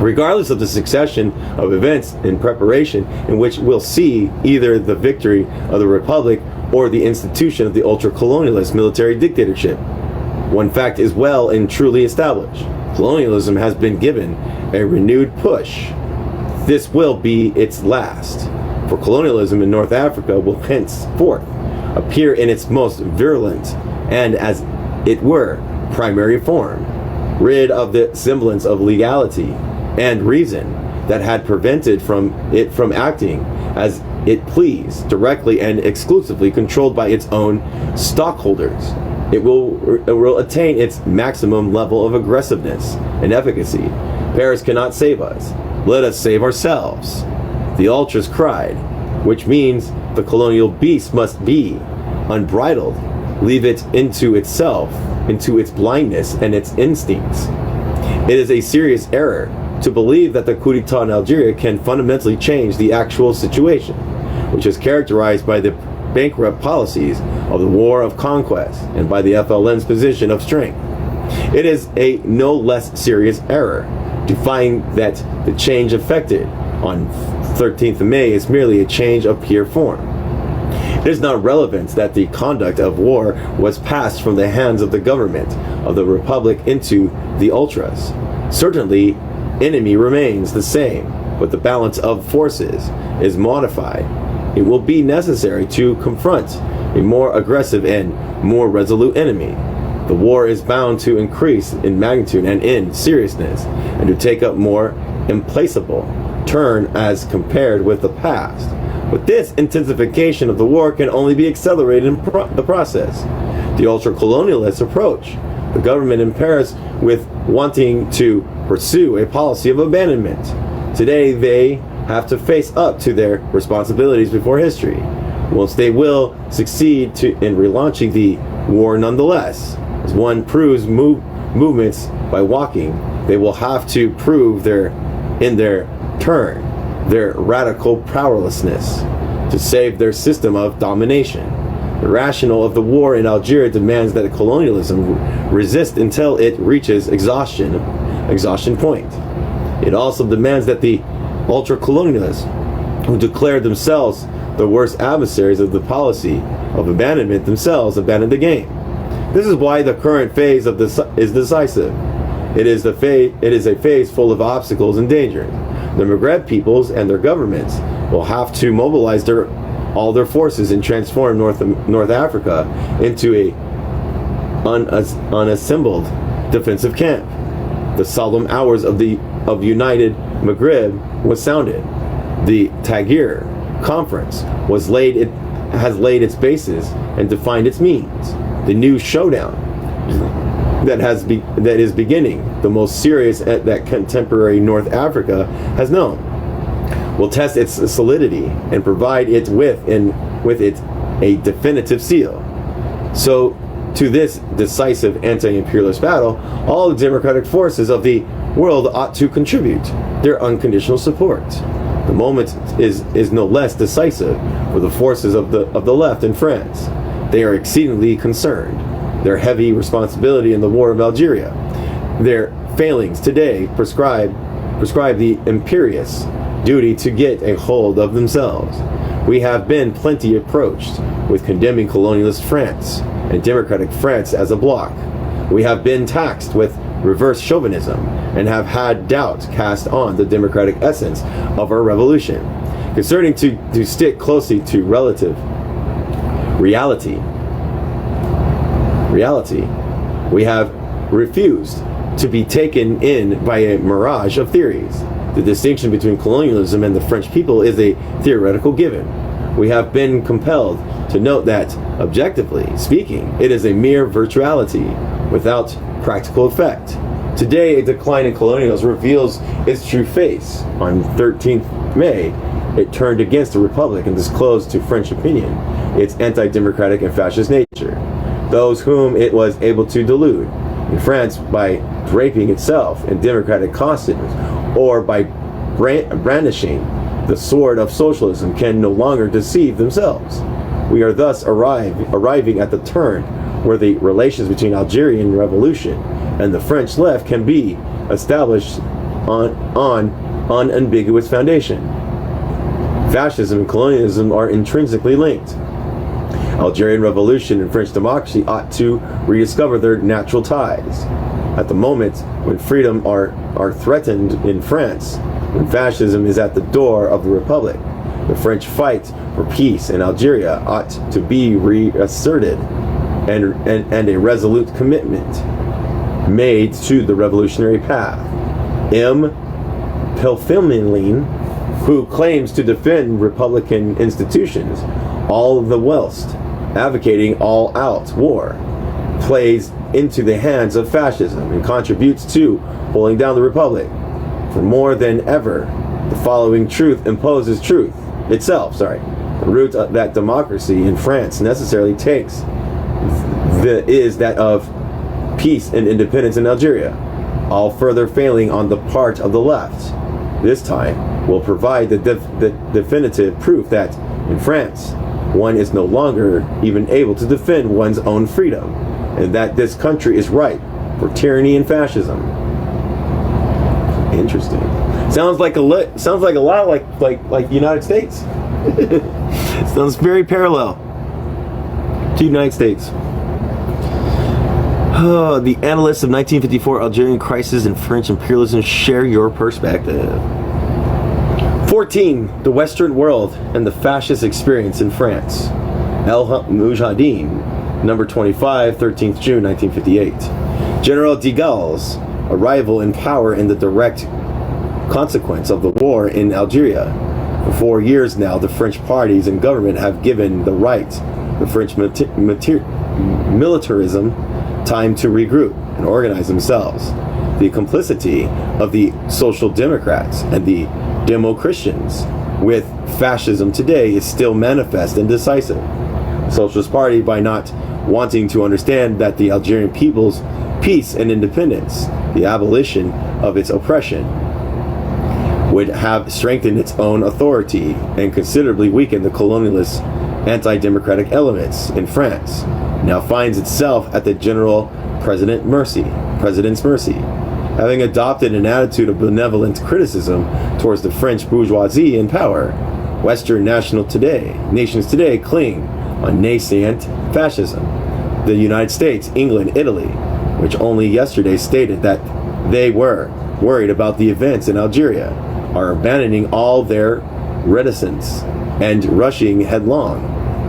Regardless of the succession of events in preparation in which we'll see either the victory of the Republic or the institution of the ultra-colonialist military dictatorship, one fact is well and truly established. Colonialism has been given a renewed push. This will be its last, for colonialism in North Africa will henceforth appear in its most virulent and, as it were, primary form, rid of the semblance of legality and reason that had prevented it from acting as it pleased, directly and exclusively controlled by its own stockholders. It will attain its maximum level of aggressiveness and efficacy. Paris cannot save us. Let us save ourselves, the ultras cried, which means the colonial beast must be unbridled, leave it into itself, into its blindness and its instincts. It is a serious error to believe that the coup d'etat in Algeria can fundamentally change the actual situation, which is characterized by the bankrupt policies of the war of conquest and by the FLN's position of strength. It is a no less serious error to find that the change effected on 13th of May is merely a change of pure form. It is not relevant that the conduct of war was passed from the hands of the government of the Republic into the ultras. Certainly, enemy remains the same, but the balance of forces is modified. It will be necessary to confront a more aggressive and more resolute enemy. The war is bound to increase in magnitude and in seriousness, and to take up more implacable turn as compared with the past. But this intensification of the war can only be accelerated in the process. The ultra-colonialist approach the government in Paris with wanting to pursue a policy of abandonment. Today they have to face up to their responsibilities before history. Once they will succeed in relaunching the war nonetheless. As one proves movements by walking, they will have to prove in their turn their radical powerlessness to save their system of domination. The rationale of the war in Algeria demands that colonialism resist until it reaches exhaustion point. It also demands that the ultra-colonialists, who declared themselves the worst adversaries of the policy of abandonment, themselves abandon the game. This is why the current phase of this is decisive. It is a phase full of obstacles and dangers. The Maghreb peoples and their governments will have to mobilize all their forces and transform North Africa into a unassembled defensive camp. The solemn hours of United Maghreb was sounded. The Tangier Conference has laid its basis and defined its means. The new showdown that is beginning, the most serious that contemporary North Africa has known, will test its solidity and provide it with it a definitive seal. So, to this decisive anti-imperialist battle, all the democratic forces of the world ought to contribute their unconditional support. The moment is no less decisive for the forces of the left in France. They are exceedingly concerned. Their heavy responsibility in the war of Algeria, their failings today prescribe the imperious duty to get a hold of themselves. We have been plenty approached with condemning colonialist France and democratic France as a bloc. We have been taxed with reverse chauvinism and have had doubt cast on the democratic essence of our revolution. Concerning to stick closely to relative reality, we have refused to be taken in by a mirage of theories. The distinction between colonialism and the French people is a theoretical given. We have been compelled to note that, objectively speaking, it is a mere virtuality without practical effect. Today, a decline in colonialism reveals its true face. On 13th May, it turned against the Republic and disclosed to French opinion its anti-democratic and fascist nature. Those whom it was able to delude in France by draping itself in democratic costumes or by brandishing the sword of socialism can no longer deceive themselves. We are thus arriving at the turn where the relations between Algerian revolution and the French left can be established on unambiguous foundation. Fascism and colonialism are intrinsically linked. Algerian revolution and French democracy ought to rediscover their natural ties. At the moment when freedom are threatened in France, when fascism is at the door of the Republic, the French fight for peace in Algeria ought to be reasserted and a resolute commitment made to the revolutionary path. M. Pelfilmelin, who claims to defend Republican institutions, all the whilst advocating all-out war, plays into the hands of fascism and contributes to pulling down the Republic. For more than ever, the following truth imposes truth itself. The route that democracy in France necessarily takes is that of peace and independence in Algeria. All further failing on the part of the left this time will provide the definitive proof that in France one is no longer even able to defend one's own freedom, and that this country is ripe for tyranny and fascism. Interesting. Sounds like a lot like United States. Sounds very parallel to United States. The analysts of 1954 Algerian crisis and French imperialism share your perspective. 14. The Western world and the fascist experience in France. El Mujahideen, number 25, 13th June 1958. General de Gaulle's arrival in power in the direct consequence of the war in Algeria. For 4 years now, the French parties and government have given the right, the French militarism, time to regroup and organize themselves. The complicity of the Social Democrats and the Demo-Christians with fascism today is still manifest and decisive. The Socialist Party, by not wanting to understand that the Algerian people's peace and independence, the abolition of its oppression, would have strengthened its own authority and considerably weakened the colonialist anti-democratic elements in France, now finds itself at the general president's mercy. Having adopted an attitude of benevolent criticism towards the French bourgeoisie in power, Western nations today cling on nascent fascism. The United States, England, Italy, which only yesterday stated that they were worried about the events in Algeria, are abandoning all their reticence and rushing headlong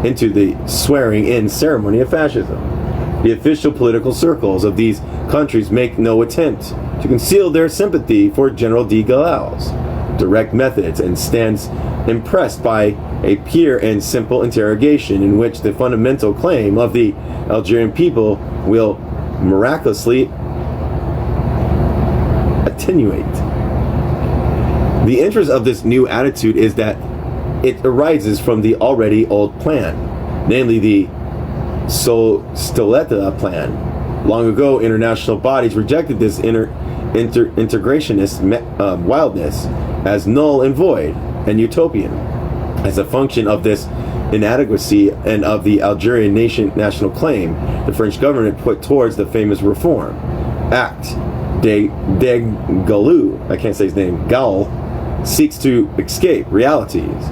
into the swearing-in ceremony of fascism. The official political circles of these countries make no attempt to conceal their sympathy for General de Gaulle's direct methods and stands impressed by a pure and simple interrogation in which the fundamental claim of the Algerian people will miraculously attenuate. The interest of this new attitude is that it arises from the already old plan, namely the Stoleta plan. Long ago, international bodies rejected this integrationist wildness as null and void and utopian. As a function of this inadequacy and of the Algerian national claim, the French government put towards the famous reform Act de Gaulle, I can't say his name, Gaulle, seeks to escape realities,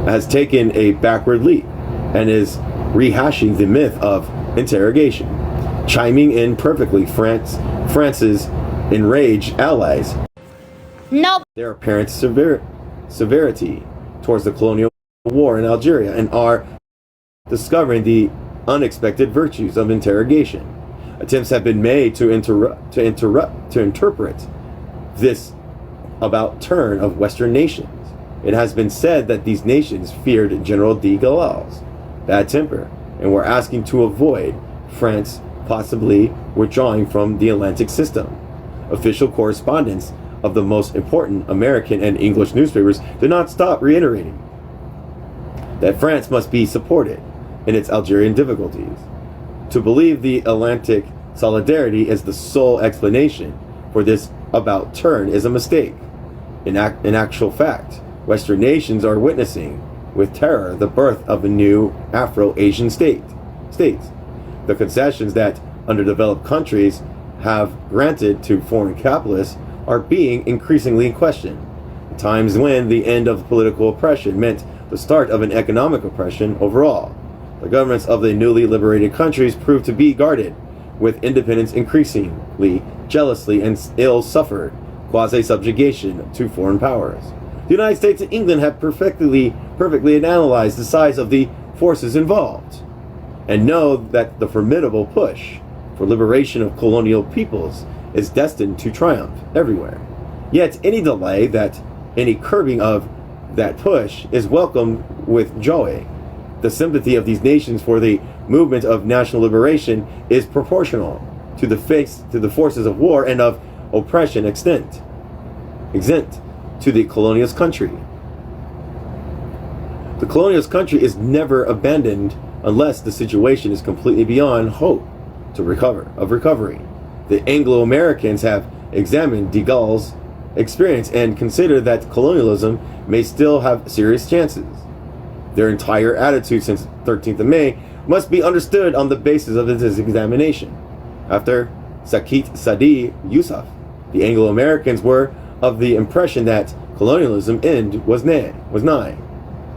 has taken a backward leap, and is rehashing the myth of interrogation, chiming in perfectly France's enraged allies. Nope. Their apparent severity towards the colonial war in Algeria, and are discovering the unexpected virtues of interrogation. Attempts have been made to interpret this about turn of Western nations. It has been said that these nations feared General de Gaulle's bad temper and were asking to avoid France possibly withdrawing from the Atlantic system. Official correspondence of the most important American and English newspapers did not stop reiterating that France must be supported in its Algerian difficulties. To believe the Atlantic solidarity is the sole explanation for this about turn is a mistake. In actual fact, Western nations are witnessing with terror the birth of a new Afro-Asian states. The concessions that underdeveloped countries have granted to foreign capitalists are being increasingly questioned. Times when the end of political oppression meant the start of an economic oppression overall. The governments of the newly liberated countries proved to be guarded with independence increasingly jealously and ill suffered quasi-subjugation to foreign powers. The United States and England have perfectly analyzed the size of the forces involved and know that the formidable push for liberation of colonial peoples is destined to triumph everywhere. Yet any delay, any curbing of that push is welcomed with joy. The sympathy of these nations for the movement of national liberation is proportional to the forces of war and of oppression exempt to the colonialist country. The colonialist country is never abandoned unless the situation is completely beyond hope of recovery. The Anglo-Americans have examined de Gaulle's experience and consider that colonialism may still have serious chances. Their entire attitude since 13th of May must be understood on the basis of this examination. After Sakit Sadi Yusuf, the Anglo-Americans were of the impression that colonialism end was nigh.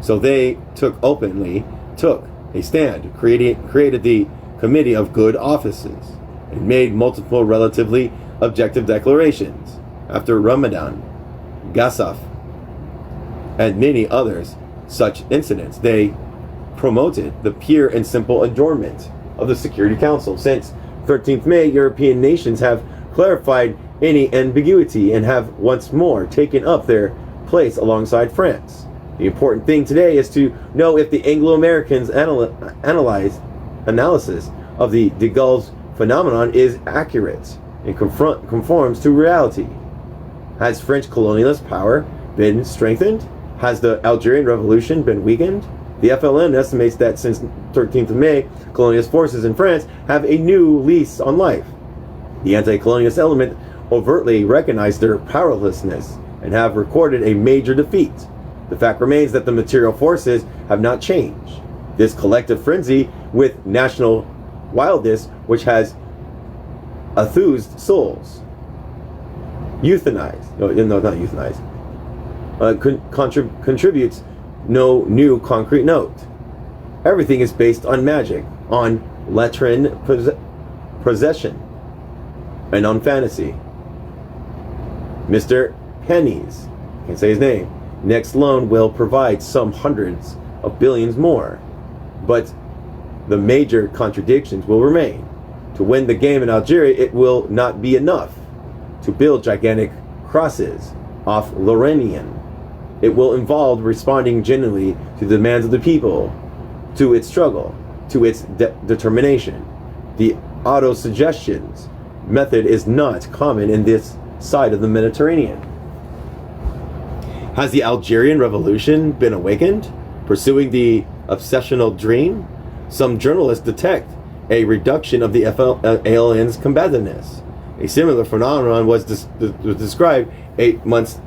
So they took a stand, created the Committee of Good Offices, and made multiple relatively objective declarations. After Ramadan, Gassaf, and many others such incidents, they promoted the pure and simple adjournment of the Security Council. Since 13th May, European nations have clarified any ambiguity and have once more taken up their place alongside France. The important thing today is to know if the Anglo-Americans' analysis of the de Gaulle's phenomenon is accurate and conforms to reality. Has French colonialist power been strengthened? Has the Algerian Revolution been weakened? The FLN estimates that since 13th of May, colonialist forces in France have a new lease on life. The anti-colonialist element overtly recognize their powerlessness and have recorded a major defeat. The fact remains that the material forces have not changed. This collective frenzy with national wildness, which has enthused souls, contributes no new concrete note. Everything is based on magic, on latrine possession, and on fantasy. Mr. Penny's, can't say his name, next loan will provide some hundreds of billions more, but the major contradictions will remain. To win the game in Algeria, it will not be enough to build gigantic crosses off Lorrainian. It will involve responding genuinely to the demands of the people, to its struggle, to its determination. The auto-suggestions method is not common in this side of the Mediterranean. Has the Algerian Revolution been awakened, pursuing the obsessional dream? Some journalists detect a reduction of the aliens' combativeness. A similar phenomenon was described 8 months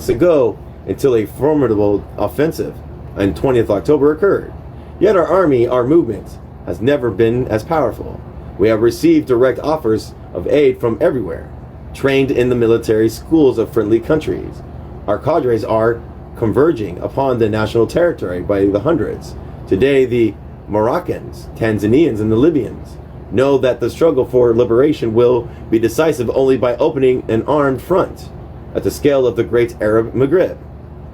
ago until a formidable offensive on 20th October occurred. Yet our movement has never been as powerful. We have received direct offers of aid from everywhere, trained in the military schools of friendly countries. Our cadres are converging upon the national territory by the hundreds. Today, the Moroccans, Tanzanians, and the Libyans know that the struggle for liberation will be decisive only by opening an armed front at the scale of the great Arab Maghreb.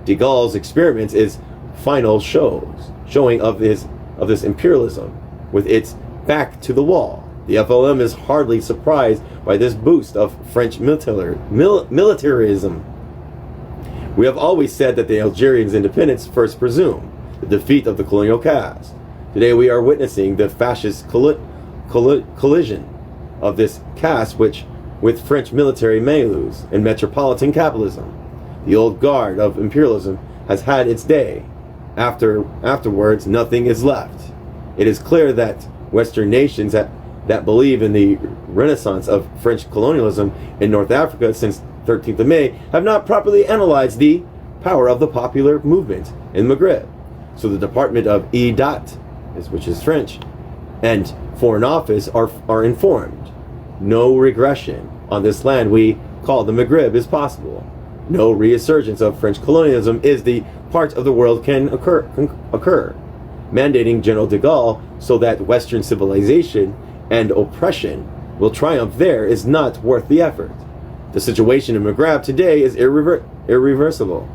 De Gaulle's experiment is final showing of this imperialism with its back to the wall. The FLM is hardly surprised by this boost of French militarism. We have always said that the Algerians' independence first presumed the defeat of the colonial caste. Today we are witnessing the fascist collision of this caste with French military malus and metropolitan capitalism. The old guard of imperialism has had its day. Afterwards, nothing is left. It is clear that Western nations that believe in the renaissance of French colonialism in North Africa since 13th of May have not properly analyzed the power of the popular movement in Maghreb. So the Department of Edat, which is French, and Foreign Office are informed. No regression on this land we call the Maghreb is possible. No resurgence of French colonialism is the part of the world can occur, mandating General de Gaulle so that Western civilization and oppression will triumph there is not worth the effort. The situation in Maghreb today is irreversible.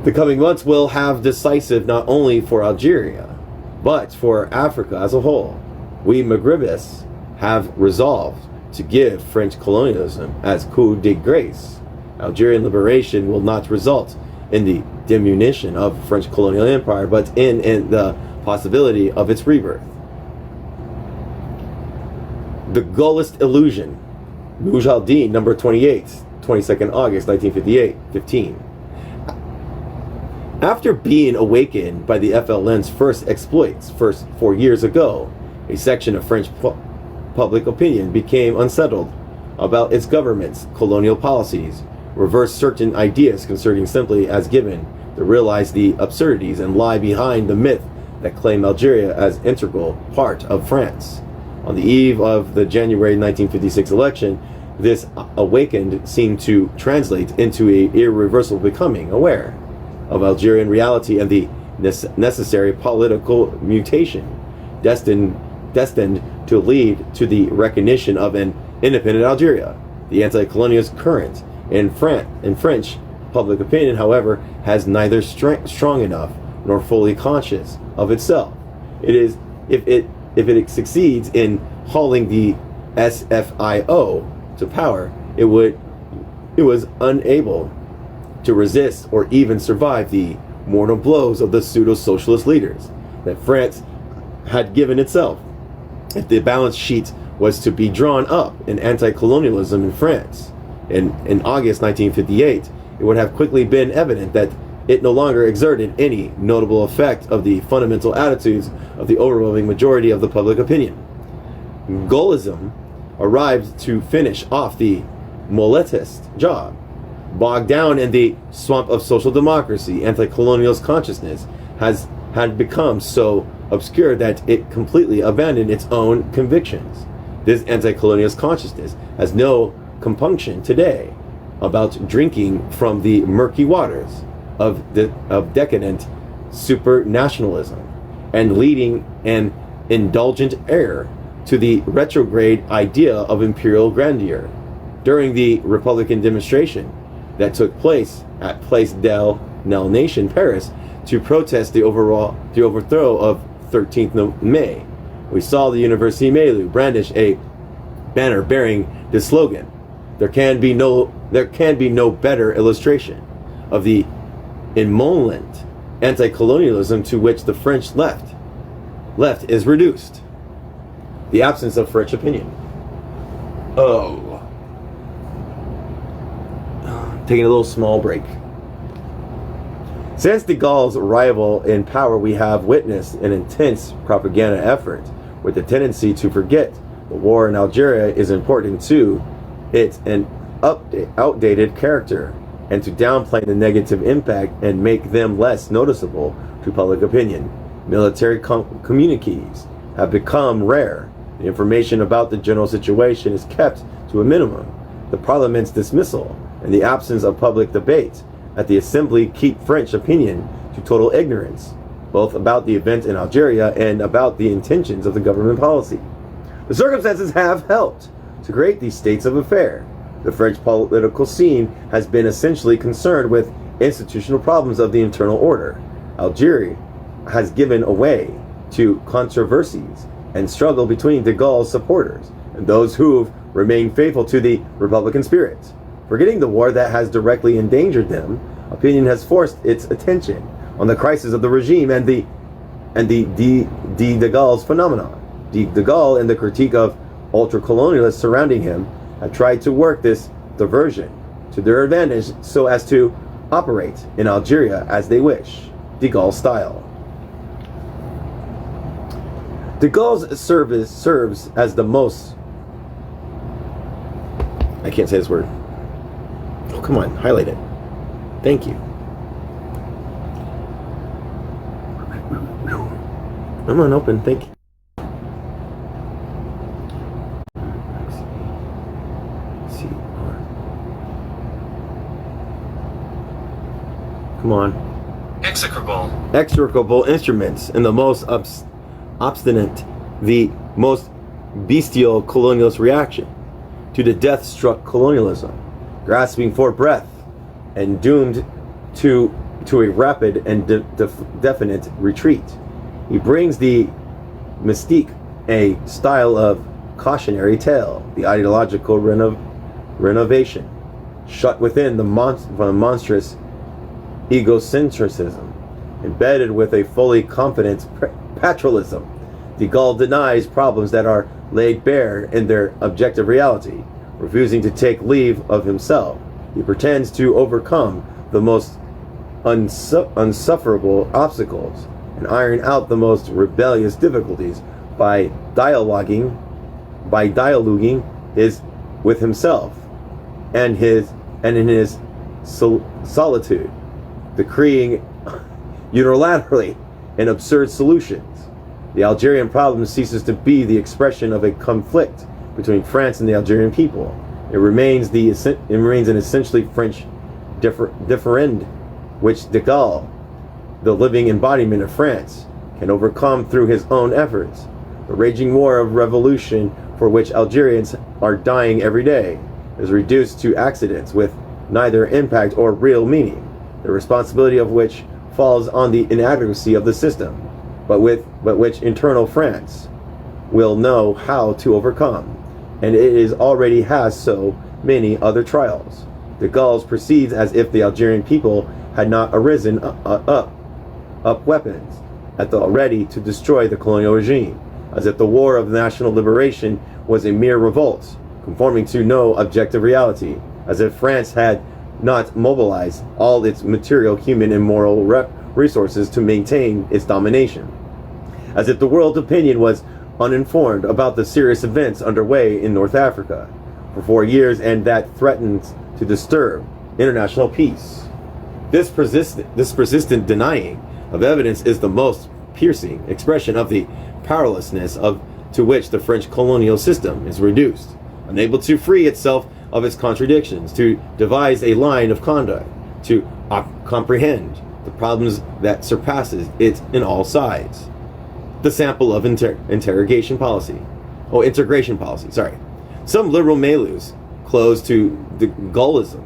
The coming months will have decisive not only for Algeria, but for Africa as a whole. We Maghrebists have resolved to give French colonialism as coup de grace. Algerian liberation will not result in the diminution of French colonial empire, but in the possibility of its rebirth. The Gaullist Illusion, Mujahideen, number 28, 22nd August 1915. After being awakened by the FLN's first exploits 4 years ago, a section of French public opinion became unsettled about its government's colonial policies, reversed certain ideas concerning simply as given to realize the absurdities and lie behind the myth that claimed Algeria as integral part of France. On the eve of the January 1956 election, this awakened seemed to translate into an irreversible becoming aware of Algerian reality and the necessary political mutation destined to lead to the recognition of an independent Algeria. The anti-colonialist current in French public opinion, however, has neither strong enough nor fully conscious of itself. It is if it succeeds in hauling the SFIO to power, it was unable to resist or even survive the mortal blows of the pseudo-socialist leaders that France had given itself. If the balance sheet was to be drawn up in anti-colonialism in France in August 1958, it would have quickly been evident that it no longer exerted any notable effect of the fundamental attitudes of the overwhelming majority of the public opinion. Gaullism arrived to finish off the Moletist job. Bogged down in the swamp of social democracy, anti-colonialist consciousness had become so obscure that it completely abandoned its own convictions. This anti-colonialist consciousness has no compunction today about drinking from the murky waters of decadent supernationalism and leading an indulgent heir to the retrograde idea of imperial grandeur. During the Republican demonstration that took place at Place de la Nation, Paris, to protest the overthrow of 13th of May, we saw the University Melu brandish a banner bearing this slogan. There can be no better illustration of the emollient anti-colonialism to which the French left is reduced. The absence of French opinion. taking a little small break. Since de Gaulle's arrival in power, we have witnessed an intense propaganda effort with a tendency to forget the war in Algeria is important to its an outdated character, and to downplay the negative impact and make them less noticeable to public opinion. Military communiques have become rare. The information about the general situation is kept to a minimum. The Parliament's dismissal and the absence of public debate at the Assembly keep French opinion to total ignorance, both about the event in Algeria and about the intentions of the government policy. The circumstances have helped to create these states of affair. The French political scene has been essentially concerned with institutional problems of the internal order. Algeria has given way to controversies and struggle between de Gaulle's supporters and those who've remained faithful to the Republican spirit. Forgetting the war that has directly endangered them, opinion has forced its attention on the crisis of the regime and the de Gaulle's phenomenon. De Gaulle and the critique of ultra-colonialists surrounding him have tried to work this diversion to their advantage so as to operate in Algeria as they wish, de Gaulle style. De Gaulle's service serves as the most... I can't say this word. Oh, come on, highlight it. Thank you. Come on, open, thank you. Come on. Execrable instruments and the most obstinate, the most bestial colonialist reaction to the death-struck colonialism, grasping for breath and doomed to a rapid and definite retreat. He brings the mystique, a style of cautionary tale, the ideological renovation, shut within the monstrous egocentrism, embedded with a fully confident patriotism. De Gaulle denies problems that are laid bare in their objective reality, refusing to take leave of himself. He pretends to overcome the most unsufferable obstacles and iron out the most rebellious difficulties by dialoguing with himself and in his solitude, decreeing unilaterally and absurd solutions. The Algerian problem ceases to be the expression of a conflict between France and the Algerian people. It remains an essentially French differend, which de Gaulle, the living embodiment of France, can overcome through his own efforts. The raging war of revolution for which Algerians are dying every day is reduced to accidents with neither impact or real meaning, the responsibility of which falls on the inadequacy of the system, but which internal France will know how to overcome, and it is already has so many other trials. De Gaulle proceeds as if the Algerian people had not arisen up weapons at the ready to destroy the colonial regime, as if the war of national liberation was a mere revolt, conforming to no objective reality, as if France had not mobilized all its material, human, and moral resources to maintain its domination, as if the world opinion was uninformed about the serious events underway in North Africa for 4 years and that threatens to disturb international peace. This persistent denying of evidence is the most piercing expression of the powerlessness to which the French colonial system is reduced, unable to free itself of its contradictions, to devise a line of conduct, to comprehend the problems that surpasses it in all sides. The sample of integration policy. Some liberal malus close to the Gaullism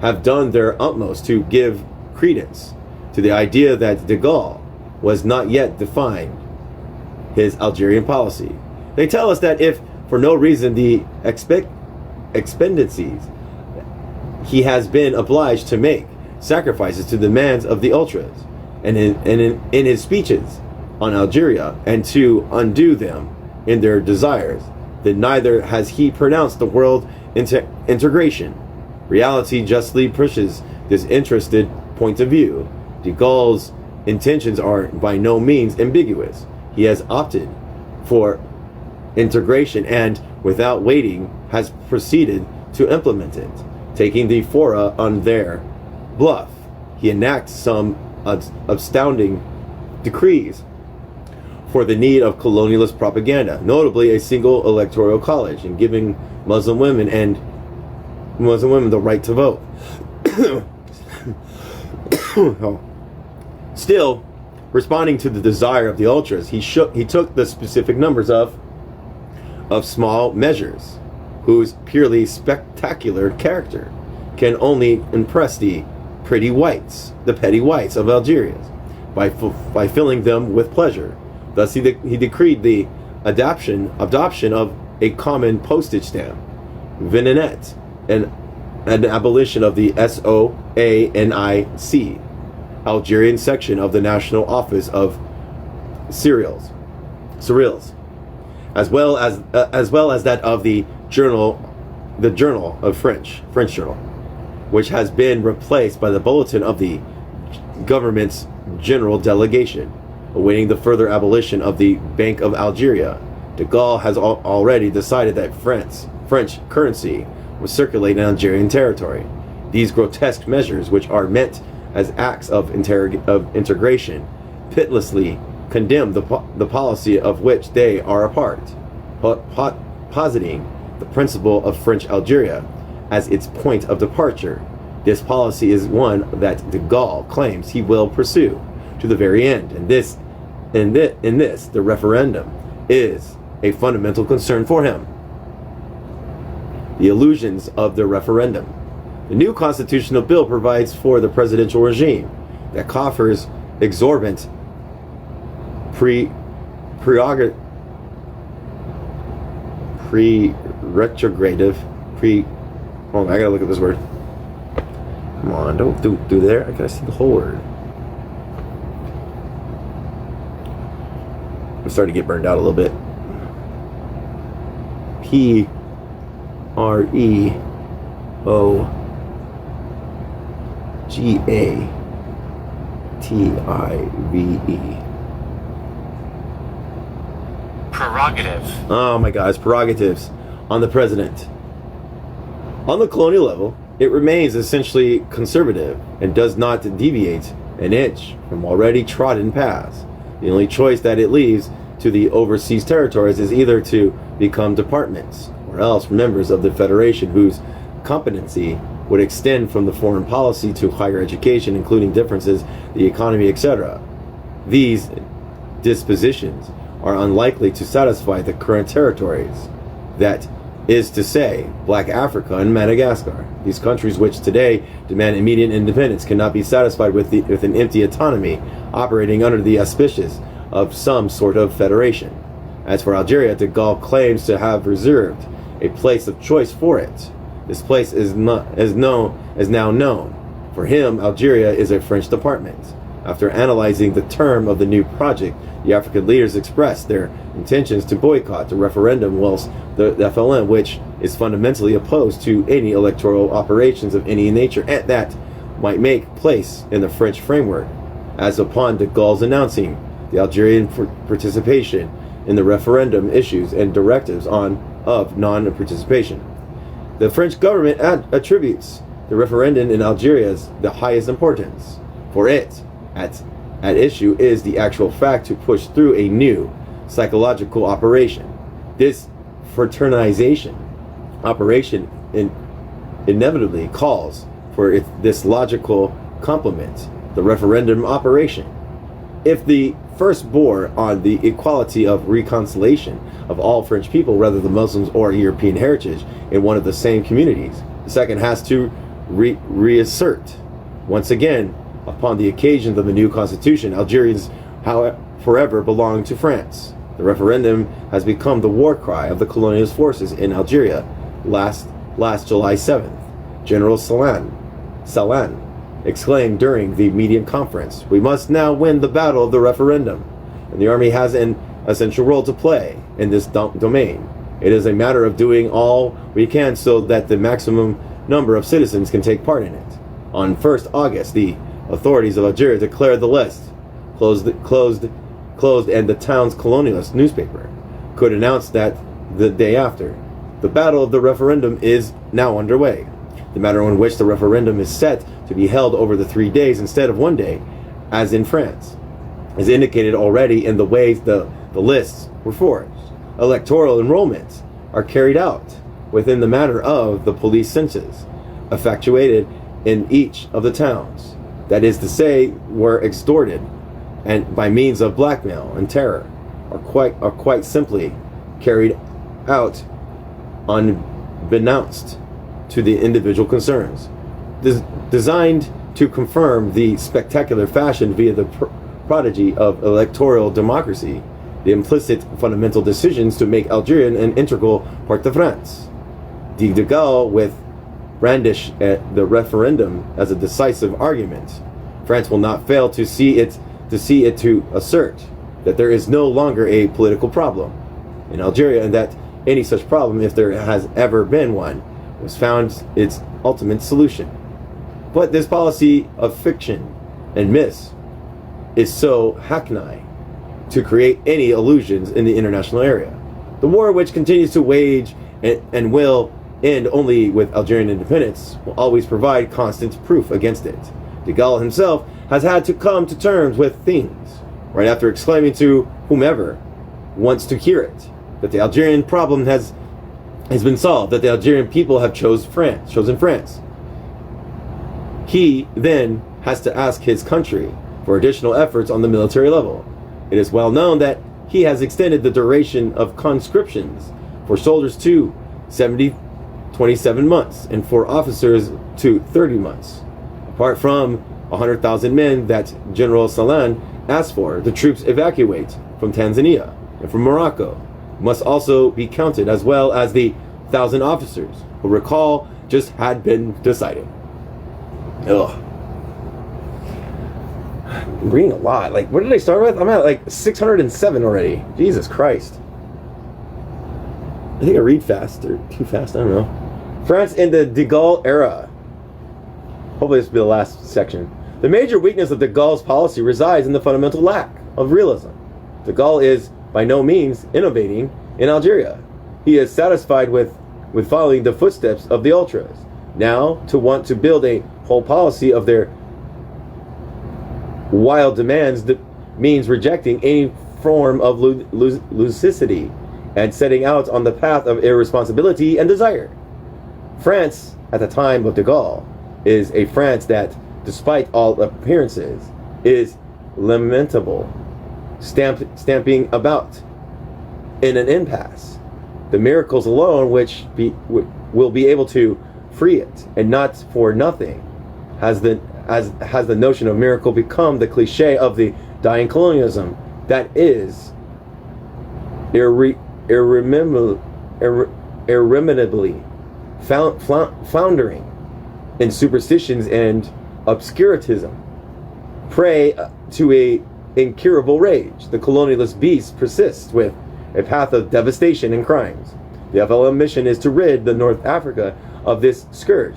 have done their utmost to give credence to the idea that de Gaulle was not yet defined his Algerian policy. They tell us that if for no reason the expendices he has been obliged to make sacrifices to the demands of the ultras and in his speeches on Algeria and to undo them in their desires, then neither has he pronounced the world integration Reality justly pushes this interested point of view. De Gaulle's intentions are by no means ambiguous. He has opted for integration and, without waiting, has proceeded to implement it. Taking the fora on their bluff, he enacts some astounding decrees for the need of colonialist propaganda, notably a single electoral college and giving Muslim women the right to vote. Still, responding to the desire of the ultras, he took the specific numbers of small measures, whose purely spectacular character can only impress the petty whites of Algeria, by filling them with pleasure. Thus he decreed the adoption of a common postage stamp, vignette, and an abolition of the SOANIC, Algerian section of the National Office of Cereals, as well as that of the Journal of French Journal, which has been replaced by the Bulletin of the government's General Delegation. Awaiting the further abolition of the Bank of Algeria, de Gaulle has already decided that French currency was circulated in Algerian territory. These grotesque measures, which are meant as acts of integration, pitilessly condemn the policy of which they are a part, positing the principle of French Algeria as its point of departure. This policy is one that de Gaulle claims he will pursue to the very end, and in this, the referendum is a fundamental concern for him. The illusions of the referendum. The new constitutional bill provides for the presidential regime that coffers exorbitant retrogradative hold on, I gotta look at this word. Come on, don't do there. I gotta see the whole word. I'm starting to get burned out a little bit. Prerogative. Oh my God, it's prerogatives on the president. On the colonial level, it remains essentially conservative and does not deviate an inch from already trodden paths. The only choice that it leaves to the overseas territories is either to become departments or else members of the federation whose competency would extend from the foreign policy to higher education, including differences, the economy, etc. These dispositions are unlikely to satisfy the current territories, that is to say, Black Africa and Madagascar. These countries, which today demand immediate independence, cannot be satisfied with an empty autonomy operating under the auspices of some sort of federation. As for Algeria, de Gaulle claims to have reserved a place of choice for it. This place is now known. For him, Algeria is a French department. After analyzing the term of the new project, the African leaders expressed their intentions to boycott the referendum, whilst the FLN, which is fundamentally opposed to any electoral operations of any nature and that might make place in the French framework, as upon de Gaulle's announcing the Algerian participation in the referendum issues and directives of non-participation. The French government attributes the referendum in Algeria as the highest importance, for it, at issue is the actual fact to push through a new psychological operation. This fraternization operation inevitably calls for this logical complement, the referendum operation. If the first bore on the equality of reconciliation of all French people, whether the Muslims or European heritage, in one of the same communities, the second has to reassert once again upon the occasion of the new constitution. Algerians, however, forever belong to France. The referendum has become the war cry of the colonialist forces in Algeria. Last July 7th, General Salan exclaimed during the media conference, "We must now win the battle of the referendum, and the army has an essential role to play in this domain. It is a matter of doing all we can so that the maximum number of citizens can take part in it. On 1st August, the authorities of Algeria declared the list closed, and the town's colonialist newspaper could announce that the day after. The battle of the referendum is now underway. The manner in which the referendum is set to be held over the 3 days instead of 1 day, as in France, is indicated already in the ways the lists were forged. Electoral enrollments are carried out within the manner of the police census, effectuated in each of the towns. That is to say, were extorted and by means of blackmail and terror, are quite simply carried out unbeknownst to the individual concerns, designed to confirm the spectacular fashion via the prodigy of electoral democracy, the implicit fundamental decisions to make Algeria an integral part of France. De Gaulle with brandish the referendum as a decisive argument. France will not fail to see it to assert that there is no longer a political problem in Algeria, and that any such problem, if there has ever been one, was found its ultimate solution. But this policy of fiction and myths is so hackneyed to create any illusions in the international area. The war which continues to wage and will end only with Algerian independence will always provide constant proof against it. De Gaulle himself has had to come to terms with things, right after exclaiming to whomever wants to hear it, that the Algerian problem has been solved, that the Algerian people have chosen France. He then has to ask his country for additional efforts on the military level. It is well known that he has extended the duration of conscriptions for soldiers to 27 months and for officers to 30 months. Apart from 100,000 men that General Salan asked for, the troops evacuate from Tanzania and from Morocco must also be counted, as well as the 1,000 officers who, recall, just had been decided. Ugh. I'm reading a lot. Like, what did I start with? I'm at like 607 already. Jesus Christ. I think I read fast or too fast. I don't know. France in the de Gaulle era. Hopefully this will be the last section. The major weakness of de Gaulle's policy resides in the fundamental lack of realism. De Gaulle is by no means innovating in Algeria. He is satisfied with following the footsteps of the ultras. Now, to want to build a whole policy of their wild demands that means rejecting any form of lucidity and setting out on the path of irresponsibility and desire. France, at the time of de Gaulle, is a France that, despite all appearances, is lamentable, stamping about in an impasse. The miracles alone which will be able to free it, and not for nothing has the notion of miracle become the cliche of the dying colonialism that is irremediably floundering in superstitions and obscurantism, prey to a incurable rage. The colonialist beast persists with a path of devastation and crimes. The FLM mission is to rid the North Africa of this scourge.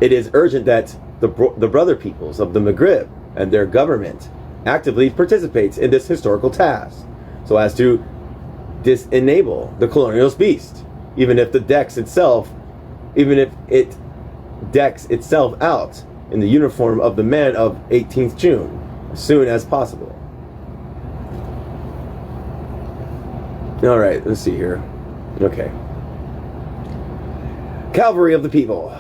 It is urgent that the brother peoples of the Maghreb and their government actively participates in this historical task, so as to disenable the colonialist beast, even if it decks itself out in the uniform of the man of 18th June, as soon as possible. All right, let's see here. Okay. Cavalry of the People,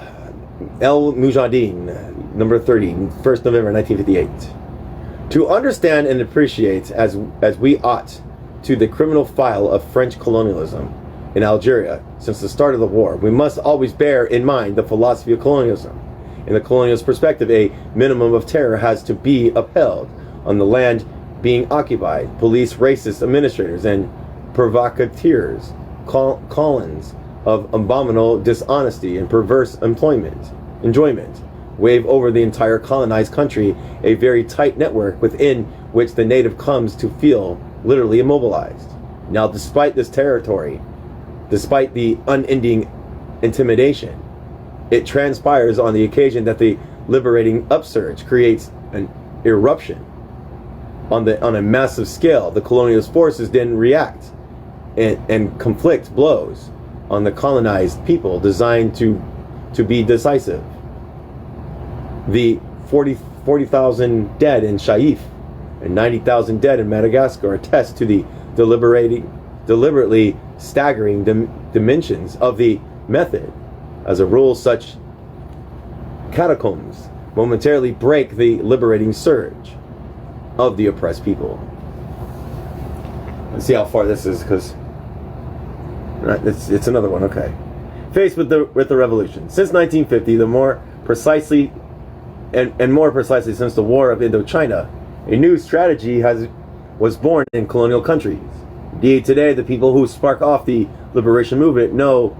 El Mujahideen, number 30, 1st November 1958. To understand and appreciate as we ought to the criminal file of French colonialism in Algeria since the start of the war, we must always bear in mind the philosophy of colonialism. In the colonialist perspective, a minimum of terror has to be upheld on the land being occupied. Police, racist administrators, and provocateurs, colons of abominable dishonesty and perverse enjoyment, wave over the entire colonized country, a very tight network within which the native comes to feel literally immobilized. Now, despite this territory, despite the unending intimidation, it transpires on the occasion that the liberating upsurge creates an eruption on a massive scale. The colonialist forces then react and conflict blows on the colonized people designed to be decisive. The 40,000 dead in Shaif and 90,000 dead in Madagascar attest to the deliberately staggering dimensions of the method. As a rule, such catacombs momentarily break the liberating surge of the oppressed people. Let's see how far this is, because it's another one. Okay. Faced with the revolution since 1950, the more precisely and more precisely since the War of Indochina, a new strategy was born in colonial countries. Indeed, today the people who spark off the liberation movement know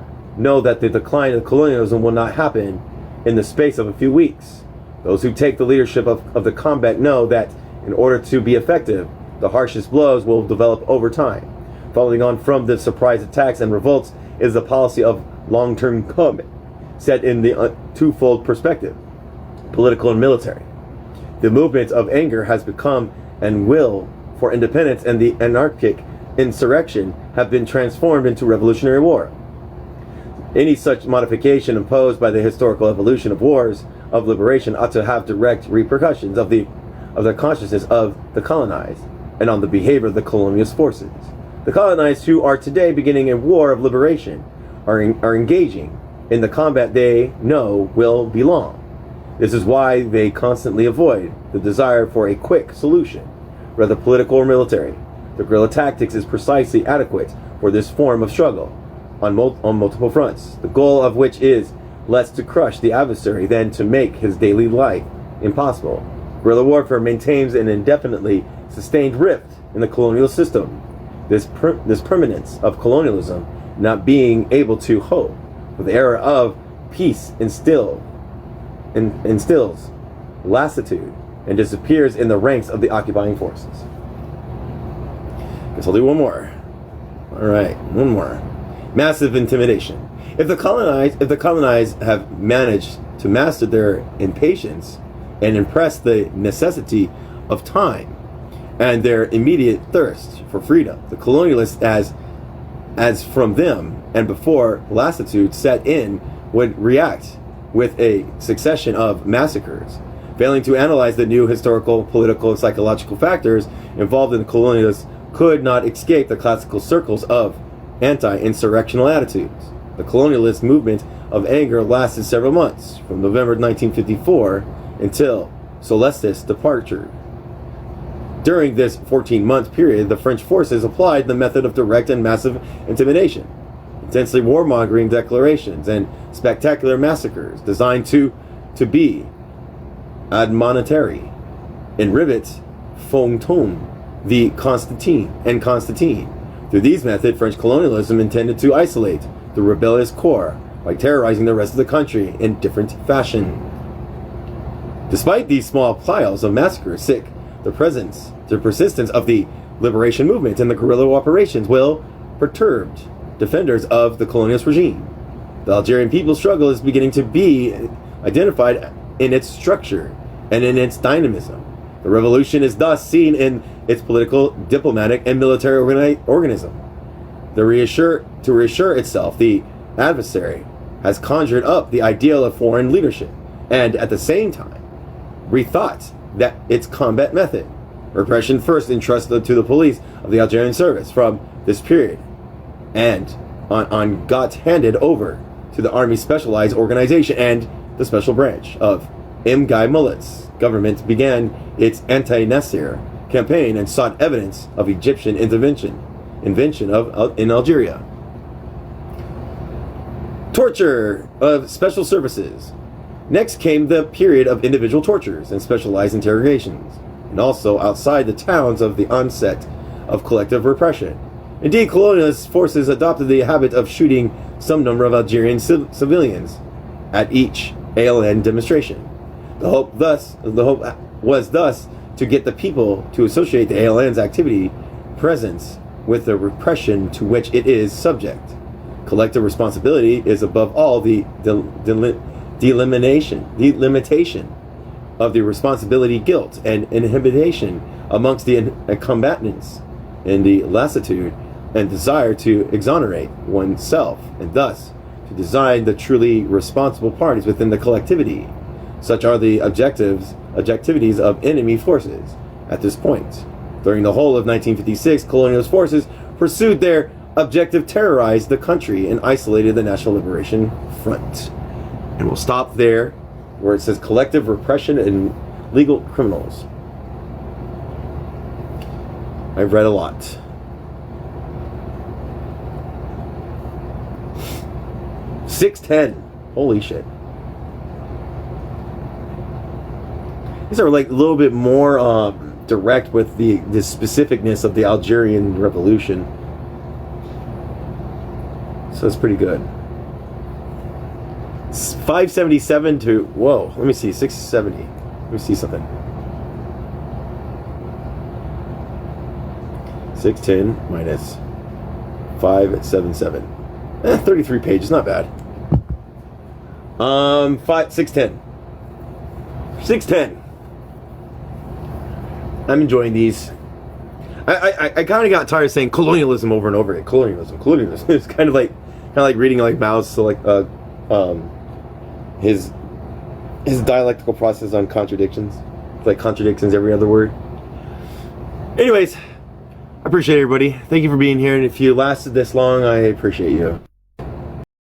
that the decline of colonialism will not happen in the space of a few weeks. Those who take the leadership of the combat know that in order to be effective, the harshest blows will develop over time. Following on from the surprise attacks and revolts is the policy of long-term combat, set in the twofold perspective, political and military. The movement of anger has become and will for independence, and the anarchic insurrection have been transformed into revolutionary war. Any such modification imposed by the historical evolution of wars of liberation ought to have direct repercussions of the consciousness of the colonized and on the behavior of the colonialist forces. The colonized, who are today beginning a war of liberation, are engaging in the combat they know will be long. This is why they constantly avoid the desire for a quick solution, whether political or military. The guerrilla tactics is precisely adequate for this form of struggle on multiple fronts, the goal of which is less to crush the adversary than to make his daily life impossible. Guerrilla warfare maintains an indefinitely sustained rift in the colonial system. This permanence of colonialism not being able to hope for the era of peace instills lassitude and disappears in the ranks of the occupying forces. Guess I'll do one more. All right, one more. Massive intimidation. If the colonized have managed to master their impatience and impress the necessity of time and their immediate thirst for freedom, the colonialists, as from them and before lassitude set in, would react with a succession of massacres. Failing to analyze the new historical, political, and psychological factors involved in the colonialists could not escape the classical circles of anti-insurrectional attitudes. The colonialist movement of anger lasted several months, from November 1954 until Solstice's departure. During this 14-month period, the French forces applied the method of direct and massive intimidation, intensely warmongering declarations, and spectacular massacres designed to be admonitory. In Rivet, Fontaine, the Constantine. Through these methods, French colonialism intended to isolate the rebellious core by terrorizing the rest of the country in different fashion. Despite these small piles of massacres, the persistence of the liberation movement and the guerrilla operations will perturbed defenders of the colonialist regime. The Algerian people's struggle is beginning to be identified in its structure and in its dynamism. The revolution is thus seen in its political, diplomatic, and military organism. To reassure itself, the adversary has conjured up the ideal of foreign leadership, and at the same time, rethought that its combat method. Repression first entrusted to the police of the Algerian service from this period, and on got handed over to the Army Specialized Organization and the Special Branch of M. Guy Mullet's government began its anti-Nasser campaign and sought evidence of Egyptian invention in Algeria. Torture of special services. Next came the period of individual tortures and specialized interrogations, and also outside the towns of the onset of collective repression. Indeed, colonialist forces adopted the habit of shooting some number of Algerian civilians at each ALN demonstration. The hope was thus to get the people to associate the ALN's activity presence with the repression to which it is subject. Collective responsibility is above all the delimitation of the responsibility, guilt, and inhibition amongst the combatants, and the lassitude and desire to exonerate oneself, and thus to design the truly responsible parties within the collectivity. Such are the objectivities of enemy forces. At this point, during the whole of 1956, colonialist forces pursued their objective, terrorized the country, and isolated the National Liberation Front. And we'll stop there, where it says collective repression and legal criminals. I've read a lot. .610. Holy shit. These are like a little bit more direct with the specificness of the Algerian Revolution. So it's pretty good. 577 to, whoa, let me see, 670. Let me see something. 610 minus 577. 33 pages, not bad. 610. 610. I'm enjoying these. I kind of got tired of saying colonialism over and over again. Colonialism. It's kind of like reading like Mao's his dialectical process on contradictions. It's like contradictions every other word. Anyways, I appreciate everybody. Thank you for being here, and if you lasted this long, I appreciate you.